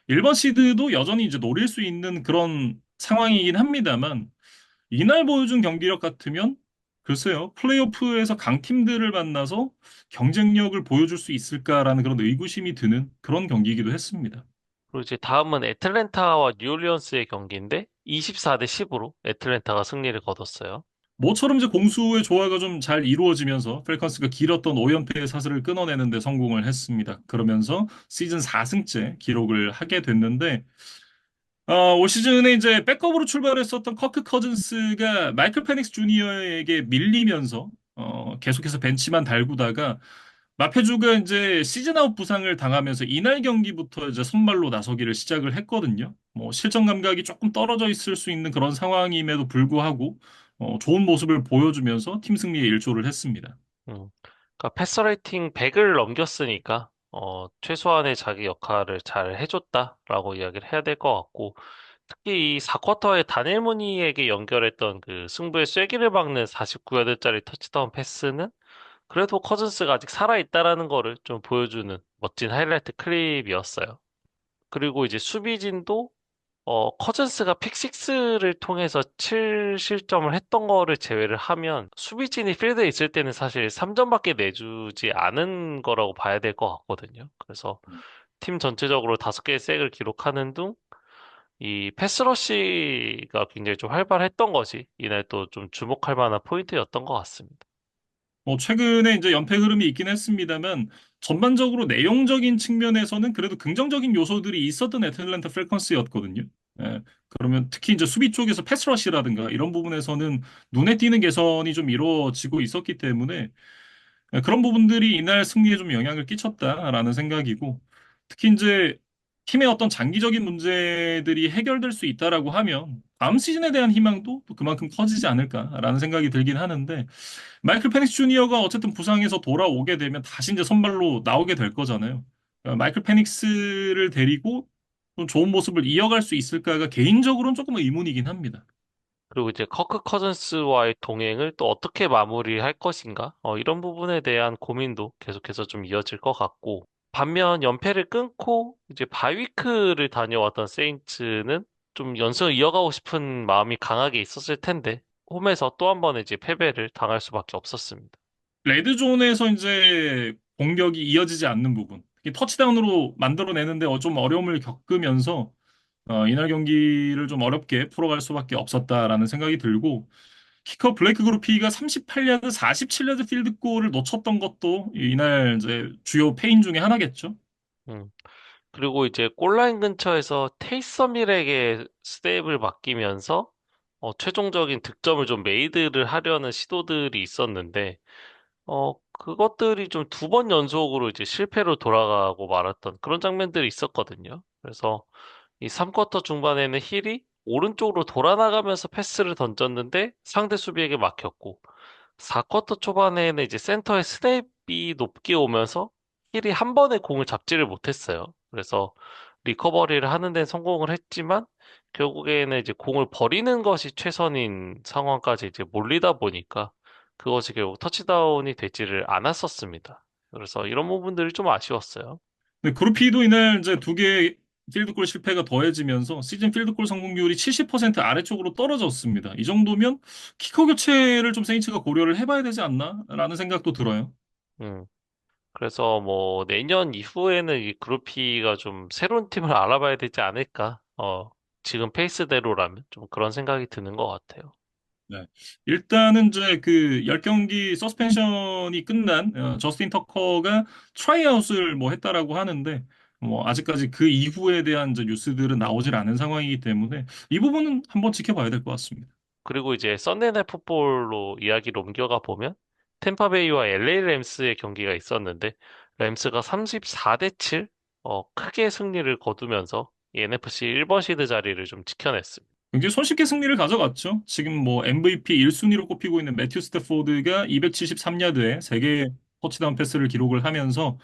Speaker 1: 1번 시드도 여전히 이제 노릴 수 있는 그런 상황이긴 합니다만, 이날 보여준 경기력 같으면, 글쎄요, 플레이오프에서 강팀들을 만나서 경쟁력을 보여줄 수 있을까라는 그런 의구심이 드는 그런 경기이기도 했습니다.
Speaker 2: 그리고 이제 다음은 애틀랜타와 뉴올리언스의 경기인데 24대 10으로 애틀랜타가 승리를 거뒀어요.
Speaker 1: 모처럼 이제 공수의 조화가 좀 잘 이루어지면서 펠컨스가 길었던 5연패의 사슬을 끊어내는 데 성공을 했습니다. 그러면서 시즌 4승째 기록을 하게 됐는데 올 시즌에 이제 백업으로 출발했었던 커크 커즌스가 마이클 페닉스 주니어에게 밀리면서 계속해서 벤치만 달구다가 마페주가 이제 시즌 아웃 부상을 당하면서 이날 경기부터 이제 선발로 나서기를 시작을 했거든요. 뭐 실전 감각이 조금 떨어져 있을 수 있는 그런 상황임에도 불구하고 좋은 모습을 보여주면서 팀 승리에 일조를 했습니다.
Speaker 2: 음. 그러니까 패서 레이팅 100을 넘겼으니까 최소한의 자기 역할을 잘 해줬다라고 이야기를 해야 될 것 같고, 특히 이 4쿼터에 다닐 무니에게 연결했던 그 승부의 쐐기를 막는 49야드짜리 터치다운 패스는 그래도 커즌스가 아직 살아있다라는 거를 좀 보여주는 멋진 하이라이트 클립이었어요. 그리고 이제 수비진도 커즌스가 픽식스를 통해서 7실점을 했던 거를 제외를 하면 수비진이 필드에 있을 때는 사실 3점밖에 내주지 않은 거라고 봐야 될 것 같거든요. 그래서 팀 전체적으로 5개의 색을 기록하는 둥 이 패스러시가 굉장히 좀 활발했던 것이 이날 또 좀 주목할 만한 포인트였던 것 같습니다.
Speaker 1: 최근에 이제 연패 흐름이 있긴 했습니다만 전반적으로 내용적인 측면에서는 그래도 긍정적인 요소들이 있었던 애틀랜타 펠컨스였거든요. 예, 그러면 특히 이제 수비 쪽에서 패스러시라든가 이런 부분에서는 눈에 띄는 개선이 좀 이루어지고 있었기 때문에 그런 부분들이 이날 승리에 좀 영향을 끼쳤다라는 생각이고 특히 이제 팀의 어떤 장기적인 문제들이 해결될 수 있다라고 하면 다음 시즌에 대한 희망도 또 그만큼 커지지 않을까라는 생각이 들긴 하는데 마이클 페닉스 주니어가 어쨌든 부상에서 돌아오게 되면 다시 이제 선발로 나오게 될 거잖아요. 마이클 페닉스를 데리고 좀 좋은 모습을 이어갈 수 있을까가 개인적으로는 조금 의문이긴 합니다.
Speaker 2: 그리고 이제 커크 커즌스와의 동행을 또 어떻게 마무리할 것인가? 이런 부분에 대한 고민도 계속해서 좀 이어질 것 같고, 반면 연패를 끊고 이제 바이위크를 다녀왔던 세인츠는 좀 연승을 이어가고 싶은 마음이 강하게 있었을 텐데, 홈에서 또 한 번의 이제 패배를 당할 수밖에 없었습니다.
Speaker 1: 레드존에서 이제 공격이 이어지지 않는 부분, 특히 터치다운으로 만들어내는데 좀 어려움을 겪으면서 이날 경기를 좀 어렵게 풀어갈 수밖에 없었다라는 생각이 들고 키커 블레이크 그루피가 38야드, 47야드 필드골을 놓쳤던 것도 이날 이제 주요 패인 중에 하나겠죠.
Speaker 2: 음. 그리고 이제 골라인 근처에서 테이서밀에게 스텝을 맡기면서 최종적인 득점을 좀 메이드를 하려는 시도들이 있었는데, 그것들이 좀 두 번 연속으로 이제 실패로 돌아가고 말았던 그런 장면들이 있었거든요. 그래서 이 3쿼터 중반에는 힐이 오른쪽으로 돌아나가면서 패스를 던졌는데 상대 수비에게 막혔고, 4쿼터 초반에는 이제 센터의 스냅이 높게 오면서 힐이 한 번에 공을 잡지를 못했어요. 그래서 리커버리를 하는 데는 성공을 했지만 결국에는 이제 공을 버리는 것이 최선인 상황까지 이제 몰리다 보니까 그것이 결국 터치다운이 되지를 않았었습니다. 그래서 이런 부분들이 좀 아쉬웠어요.
Speaker 1: 근데 그루피도 이날 이제 두 개의 필드골 실패가 더해지면서 시즌 필드골 성공률이 70% 아래쪽으로 떨어졌습니다. 이 정도면 키커 교체를 좀 세인츠가 고려를 해봐야 되지 않나라는 생각도 들어요.
Speaker 2: 음. 그래서 뭐 내년 이후에는 이 그루피가 좀 새로운 팀을 알아봐야 되지 않을까? 지금 페이스대로라면 좀 그런 생각이 드는 것 같아요.
Speaker 1: 네. 일단은 이제 그 10경기 서스펜션이 끝난 저스틴 터커가 트라이아웃을 뭐 했다라고 하는데 뭐 아직까지 그 이후에 대한 이제 뉴스들은 나오질 않은 상황이기 때문에 이 부분은 한번 지켜봐야 될 것 같습니다.
Speaker 2: 그리고 이제 썬데이 나잇 풋볼로 이야기를 옮겨가 보면 템파베이와 LA 램스의 경기가 있었는데 램스가 34대 7 크게 승리를 거두면서 이 NFC 1번 시드 자리를 좀 지켜냈습니다.
Speaker 1: 굉장히 손쉽게 승리를 가져갔죠. 지금 뭐 MVP 1순위로 꼽히고 있는 매튜 스태포드가 273야드에 3개의 터치다운 패스를 기록을 하면서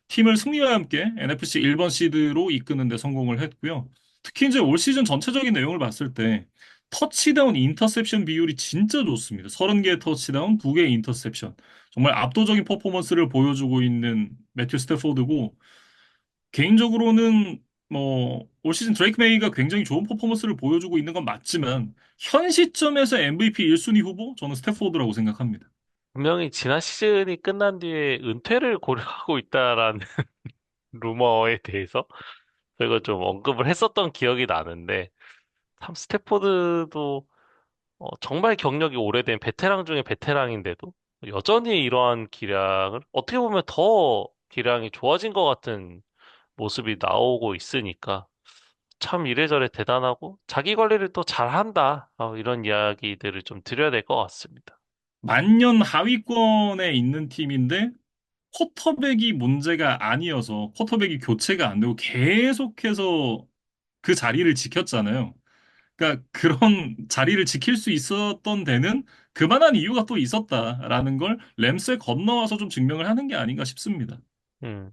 Speaker 1: 팀을 승리와 함께 NFC 1번 시드로 이끄는 데 성공을 했고요. 특히 이제 올 시즌 전체적인 내용을 봤을 때 터치다운 인터셉션 비율이 진짜 좋습니다. 30개의 터치다운, 2개의 인터셉션. 정말 압도적인 퍼포먼스를 보여주고 있는 매튜 스태포드고 개인적으로는 뭐 올 시즌 드레이크 메이가 굉장히 좋은 퍼포먼스를 보여주고 있는 건 맞지만 현 시점에서 MVP 1순위 후보 저는 스태포드라고 생각합니다.
Speaker 2: 분명히 지난 시즌이 끝난 뒤에 은퇴를 고려하고 있다라는 루머에 대해서 저희가 좀 언급을 했었던 기억이 나는데 참 스태포드도 정말 경력이 오래된 베테랑 중에 베테랑인데도 여전히 이러한 기량을 어떻게 보면 더 기량이 좋아진 것 같은 모습이 나오고 있으니까 참 이래저래 대단하고 자기 관리를 또 잘한다. 이런 이야기들을 좀 드려야 될 것 같습니다.
Speaker 1: 만년 하위권에 있는 팀인데 쿼터백이 문제가 아니어서 쿼터백이 교체가 안 되고 계속해서 그 자리를 지켰잖아요. 그러니까 그런 자리를 지킬 수 있었던 데는 그만한 이유가 또 있었다라는 걸 램스에 건너와서 좀 증명을 하는 게 아닌가 싶습니다.
Speaker 2: 음.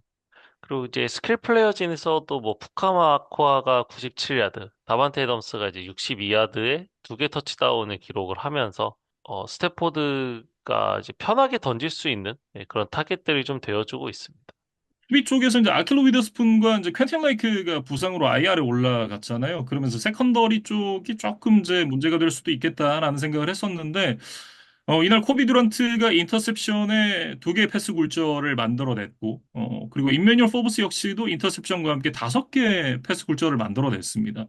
Speaker 2: 그리고 이제 스킬 플레이어진에서도 뭐 푸카마 아쿠아가 97야드, 다반테 애덤스가 이제 62야드에 두 개 터치다운을 기록을 하면서 스태포드가 이제 편하게 던질 수 있는 그런 타겟들이 좀 되어주고 있습니다.
Speaker 1: 수비 쪽에서 이제 아킬로 위더스푼과 이제 퀸틴 라이크가 부상으로 IR에 올라갔잖아요. 그러면서 세컨더리 쪽이 조금 이제 문제가 될 수도 있겠다라는 생각을 했었는데 이날 코비 듀란트가 인터셉션에 2개의 패스 굴절을 만들어냈고 그리고 임마뉴엘 포브스 역시도 인터셉션과 함께 5개의 패스 굴절을 만들어냈습니다.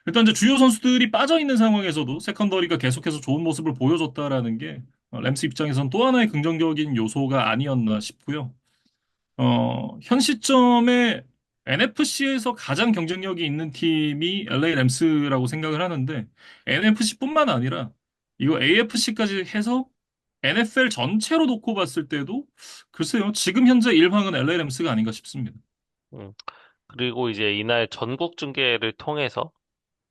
Speaker 1: 일단 이제 주요 선수들이 빠져 있는 상황에서도 세컨더리가 계속해서 좋은 모습을 보여줬다라는 게 램스 입장에선 또 하나의 긍정적인 요소가 아니었나 싶고요. 현 시점에 NFC에서 가장 경쟁력이 있는 팀이 LA 램스라고 생각을 하는데 NFC뿐만 아니라 이거 AFC까지 해서 NFL 전체로 놓고 봤을 때도 글쎄요. 지금 현재 일방은 LA 램스가 아닌가 싶습니다.
Speaker 2: 음. 그리고 이제 이날 전국 중계를 통해서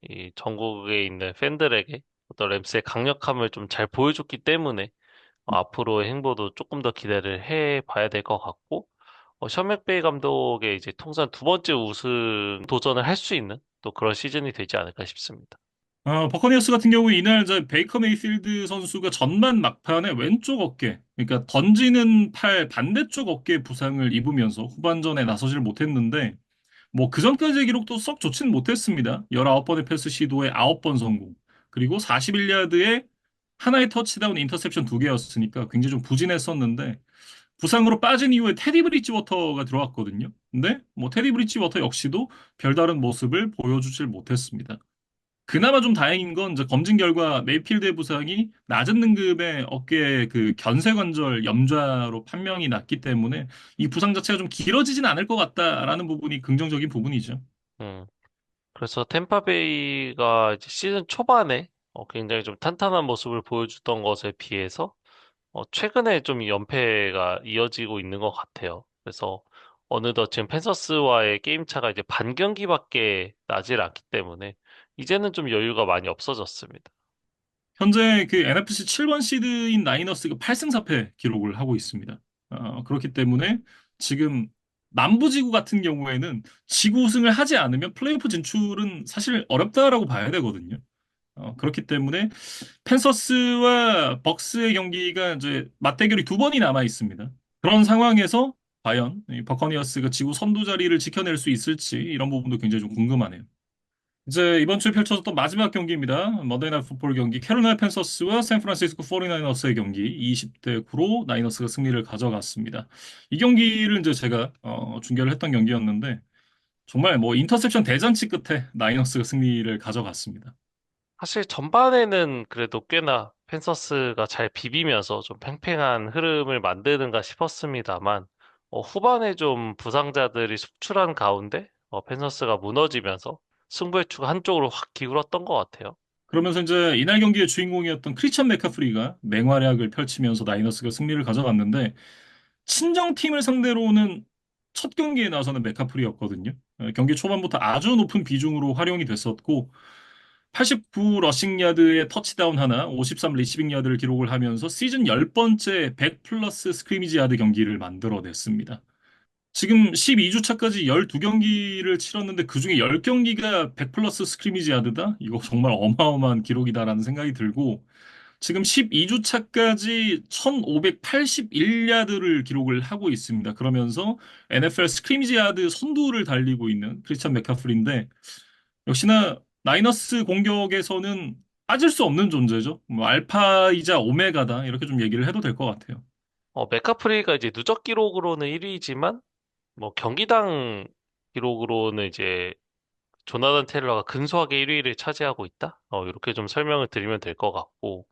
Speaker 2: 이 전국에 있는 팬들에게 어떤 램스의 강력함을 좀 잘 보여줬기 때문에 앞으로의 행보도 조금 더 기대를 해 봐야 될 것 같고, 션 맥베이 감독의 이제 통산 두 번째 우승 도전을 할 수 있는 또 그런 시즌이 되지 않을까 싶습니다.
Speaker 1: 버커니어스 같은 경우에 이날 저 베이커 메이필드 선수가 전반 막판에 왼쪽 어깨, 그러니까 던지는 팔 반대쪽 어깨 부상을 입으면서 후반전에 나서질 못했는데, 뭐 그전까지의 기록도 썩 좋지는 못했습니다. 19번의 패스 시도에 9번 성공. 그리고 41야드에 하나의 터치다운 인터셉션 두 개였으니까 굉장히 좀 부진했었는데, 부상으로 빠진 이후에 테디 브리지워터가 들어왔거든요. 근데 뭐 테디 브리지워터 역시도 별다른 모습을 보여주질 못했습니다. 그나마 좀 다행인 건 이제 검진 결과 메이필드의 부상이 낮은 등급의 어깨 그 견쇄관절 염좌로 판명이 났기 때문에 이 부상 자체가 좀 길어지진 않을 것 같다라는 부분이 긍정적인 부분이죠.
Speaker 2: 음, 그래서 템파베이가 이제 시즌 초반에 굉장히 좀 탄탄한 모습을 보여주던 것에 비해서 최근에 좀 연패가 이어지고 있는 것 같아요. 그래서 어느덧 지금 펜서스와의 게임 차가 이제 반 경기밖에 나질 않기 때문에 이제는 좀 여유가 많이 없어졌습니다.
Speaker 1: 현재 그 NFC 7번 시드인 나이너스가 8승 4패 기록을 하고 있습니다. 그렇기 때문에 지금 남부지구 같은 경우에는 지구 우승을 하지 않으면 플레이오프 진출은 사실 어렵다라고 봐야 되거든요. 그렇기 때문에 펜서스와 벅스의 경기가 이제 맞대결이 두 번이 남아 있습니다. 그런 상황에서 과연 이 버커니어스가 지구 선두 자리를 지켜낼 수 있을지 이런 부분도 굉장히 좀 궁금하네요. 이제 이번 주에 펼쳐졌던 마지막 경기입니다. 먼데이 나이트 풋볼 경기 캐롤라이나 팬서스와 샌프란시스코 49어스의 경기 20대 9로 나이너스가 승리를 가져갔습니다. 이 경기를 이제 제가 중계를 했던 경기였는데 정말 뭐 인터셉션 대잔치 끝에 나이너스가 승리를 가져갔습니다.
Speaker 2: 사실 전반에는 그래도 꽤나 펜서스가 잘 비비면서 좀 팽팽한 흐름을 만드는가 싶었습니다만, 후반에 좀 부상자들이 속출한 가운데, 펜서스가 무너지면서 승부의 추가 한쪽으로 확 기울었던 것 같아요.
Speaker 1: 그러면서 이제 이날 경기의 주인공이었던 크리스천 맥카프리가 맹활약을 펼치면서 나이너스가 승리를 가져갔는데 친정팀을 상대로는 첫 경기에 나서는 맥카프리였거든요. 경기 초반부터 아주 높은 비중으로 활용이 됐었고 89 러싱 야드의 터치다운 하나, 53 리시빙 야드를 기록을 하면서 시즌 10번째 100 플러스 스크리미지 야드 경기를 만들어냈습니다. 지금 12주차까지 12경기를 치렀는데 그중에 10경기가 100 플러스 스크리미지 야드다? 이거 정말 어마어마한 기록이다라는 생각이 들고 지금 12주차까지 1581야드를 기록을 하고 있습니다. 그러면서 NFL 스크리미지 야드 선두를 달리고 있는 크리스찬 맥카프리인데 역시나 나이너스 공격에서는 빠질 수 없는 존재죠. 뭐 알파이자 오메가다 이렇게 좀 얘기를 해도 될 것 같아요.
Speaker 2: 맥카프리가 이제 누적 기록으로는 1위지만, 뭐 경기당 기록으로는 이제 조나단 테일러가 근소하게 1위를 차지하고 있다? 이렇게 좀 설명을 드리면 될 것 같고,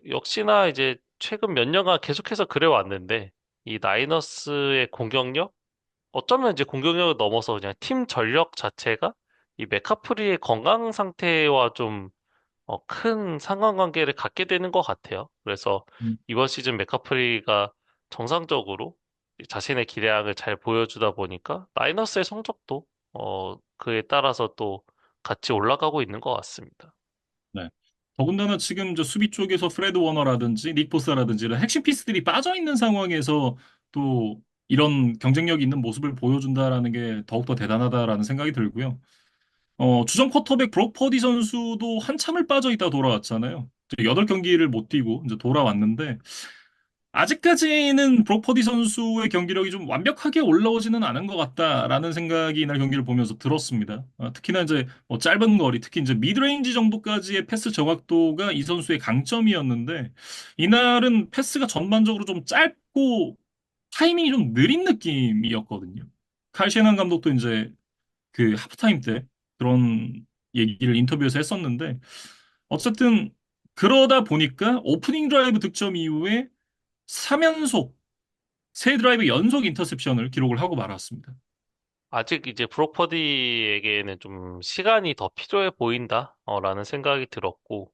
Speaker 2: 역시나 이제 최근 몇 년간 계속해서 그래 왔는데, 이 나이너스의 공격력? 어쩌면 이제 공격력을 넘어서 그냥 팀 전력 자체가 이 맥카프리의 건강 상태와 좀 큰 상관관계를 갖게 되는 것 같아요. 그래서
Speaker 1: 음,
Speaker 2: 이번 시즌 맥카프리가 정상적으로 자신의 기량을 잘 보여주다 보니까 나이너스의 성적도 그에 따라서 또 같이 올라가고 있는 것 같습니다.
Speaker 1: 네. 더군다나 지금 저 수비 쪽에서 프레드 워너라든지 닉 보사라든지 이런 핵심 피스들이 빠져 있는 상황에서 또 이런 경쟁력 있는 모습을 보여준다라는 게 더욱더 대단하다라는 생각이 들고요. 주전 쿼터백 브록 퍼디 선수도 한참을 빠져 있다 돌아왔잖아요. 8경기를 못 뛰고 이제 돌아왔는데 아직까지는 브록 퍼디 선수의 경기력이 좀 완벽하게 올라오지는 않은 것 같다라는 생각이 이날 경기를 보면서 들었습니다. 특히나 이제 뭐 짧은 거리, 특히 이제 미드레인지 정도까지의 패스 정확도가 이 선수의 강점이었는데 이날은 패스가 전반적으로 좀 짧고 타이밍이 좀 느린 느낌이었거든요. 칼 셰난 감독도 이제 그 하프타임 때 그런 얘기를 인터뷰에서 했었는데 어쨌든 그러다 보니까 오프닝 드라이브 득점 이후에 3연속 세 드라이브 연속 인터셉션을 기록을 하고 말았습니다.
Speaker 2: 아직 이제 브로퍼디에게는 좀 시간이 더 필요해 보인다, 라는 생각이 들었고,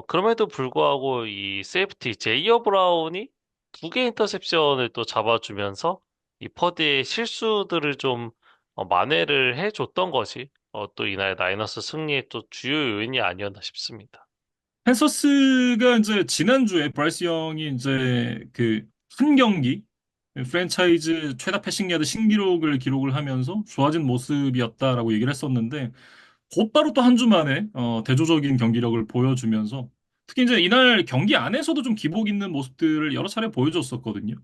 Speaker 2: 그럼에도 불구하고 이 세이프티 제이어 브라운이 두 개 인터셉션을 또 잡아주면서 이 퍼디의 실수들을 좀 만회를 해줬던 것이 또 이날 나이너스 승리의 또 주요 요인이 아니었나 싶습니다.
Speaker 1: 펜서스가 이제 지난주에 브라이스 영이 이제 그 한 경기 프랜차이즈 최다 패싱 야드 신기록을 기록을 하면서 좋아진 모습이었다라고 얘기를 했었는데 곧바로 또 한 주 만에 대조적인 경기력을 보여주면서 특히 이제 이날 경기 안에서도 좀 기복 있는 모습들을 여러 차례 보여줬었거든요.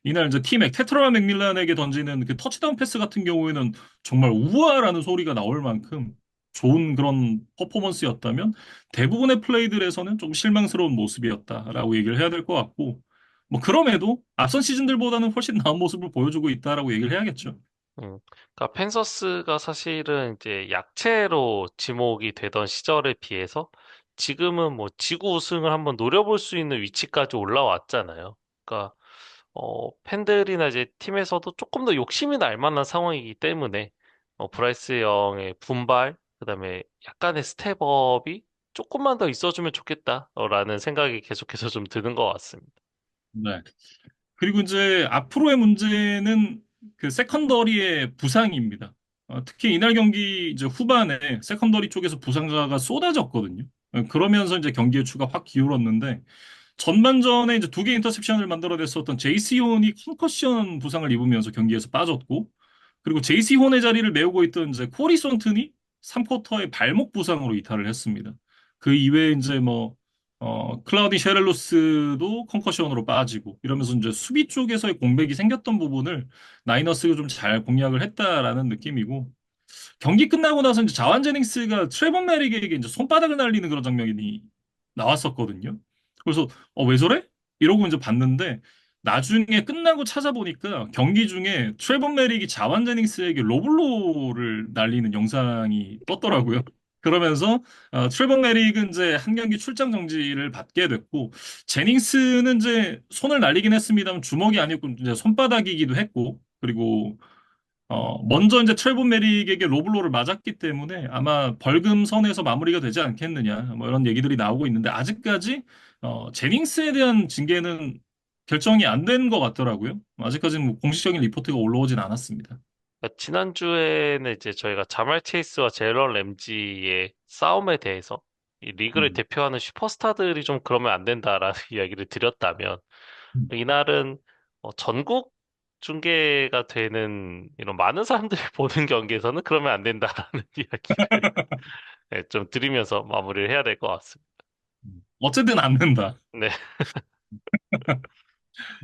Speaker 1: 이날 이제 팀의 테트라 맥밀란에게 던지는 그 터치다운 패스 같은 경우에는 정말 우와라는 소리가 나올 만큼 좋은 그런 퍼포먼스였다면 대부분의 플레이들에서는 좀 실망스러운 모습이었다라고 얘기를 해야 될 것 같고 뭐 그럼에도 앞선 시즌들보다는 훨씬 나은 모습을 보여주고 있다라고 얘기를 해야겠죠.
Speaker 2: 그러니까 펜서스가 사실은 이제 약체로 지목이 되던 시절에 비해서 지금은 뭐 지구 우승을 한번 노려볼 수 있는 위치까지 올라왔잖아요. 그러니까 팬들이나 이제 팀에서도 조금 더 욕심이 날 만한 상황이기 때문에 브라이스 영의 분발, 그다음에 약간의 스텝업이 조금만 더 있어주면 좋겠다라는 생각이 계속해서 좀 드는 것 같습니다.
Speaker 1: 네. 그리고 이제 앞으로의 문제는 그 세컨더리의 부상입니다. 특히 이날 경기 이제 후반에 세컨더리 쪽에서 부상자가 쏟아졌거든요. 그러면서 이제 경기의 추가 확 기울었는데 전반전에 이제 두 개 인터셉션을 만들어냈었던 제이시 혼이 컨커션 부상을 입으면서 경기에서 빠졌고 그리고 제이시 혼의 자리를 메우고 있던 이제 코리 손튼이 3쿼터에 발목 부상으로 이탈을 했습니다. 그 이외에 이제 뭐 클라우디 셰렐루스도 컨커션으로 빠지고 이러면서 이제 수비 쪽에서의 공백이 생겼던 부분을 나이너스가 좀 잘 공략을 했다라는 느낌이고 경기 끝나고 나서 이제 자완 제닝스가 트레번 메릭에게 이제 손바닥을 날리는 그런 장면이 나왔었거든요. 그래서 왜 저래? 이러고 이제 봤는데 나중에 끝나고 찾아보니까 경기 중에 트레번 메릭이 자완 제닝스에게 로블로를 날리는 영상이 떴더라고요. 그러면서 트레번 메릭은 이제 한 경기 출장 정지를 받게 됐고 제닝스는 이제 손을 날리긴 했습니다만 주먹이 아니고 이제 손바닥이기도 했고 그리고 먼저 이제 트레본 메릭에게 로블로를 맞았기 때문에 아마 벌금 선에서 마무리가 되지 않겠느냐, 뭐 이런 얘기들이 나오고 있는데 아직까지 제닝스에 대한 징계는 결정이 안 된 것 같더라고요. 아직까지는 뭐 공식적인 리포트가 올라오진 않았습니다.
Speaker 2: 그러니까 지난주에는 이제 저희가 자말 체이스와 제런 램지의 싸움에 대해서 이 리그를
Speaker 1: 음.
Speaker 2: 대표하는 슈퍼스타들이 좀 그러면 안 된다라는 이야기를 드렸다면
Speaker 1: 음.
Speaker 2: 이날은 전국 중계가 되는 이런 많은 사람들이 보는 경기에서는 그러면 안 된다라는 이야기를 좀 드리면서 마무리를 해야 될 것 같습니다.
Speaker 1: 어쨌든 안 된다.
Speaker 2: 네,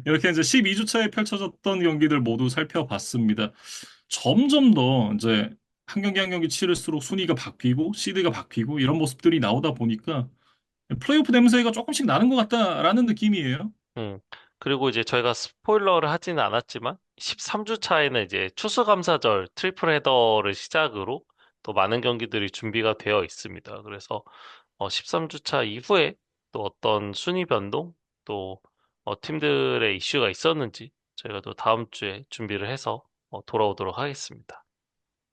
Speaker 1: 이렇게 이제 12주 차에 펼쳐졌던 경기들 모두 살펴봤습니다. 점점 더 이제 한 경기 한 경기 치를수록 순위가 바뀌고 시드가 바뀌고 이런 모습들이 나오다 보니까 플레이오프 냄새가 조금씩 나는 것 같다라는 느낌이에요.
Speaker 2: 음. 그리고 이제 저희가 스포일러를 하지는 않았지만 13주 차에는 이제 추수감사절 트리플 헤더를 시작으로 또 많은 경기들이 준비가 되어 있습니다. 그래서 13주 차 이후에 또 어떤 순위 변동 또 팀들의 이슈가 있었는지 저희가 또 다음 주에 준비를 해서 돌아오도록 하겠습니다.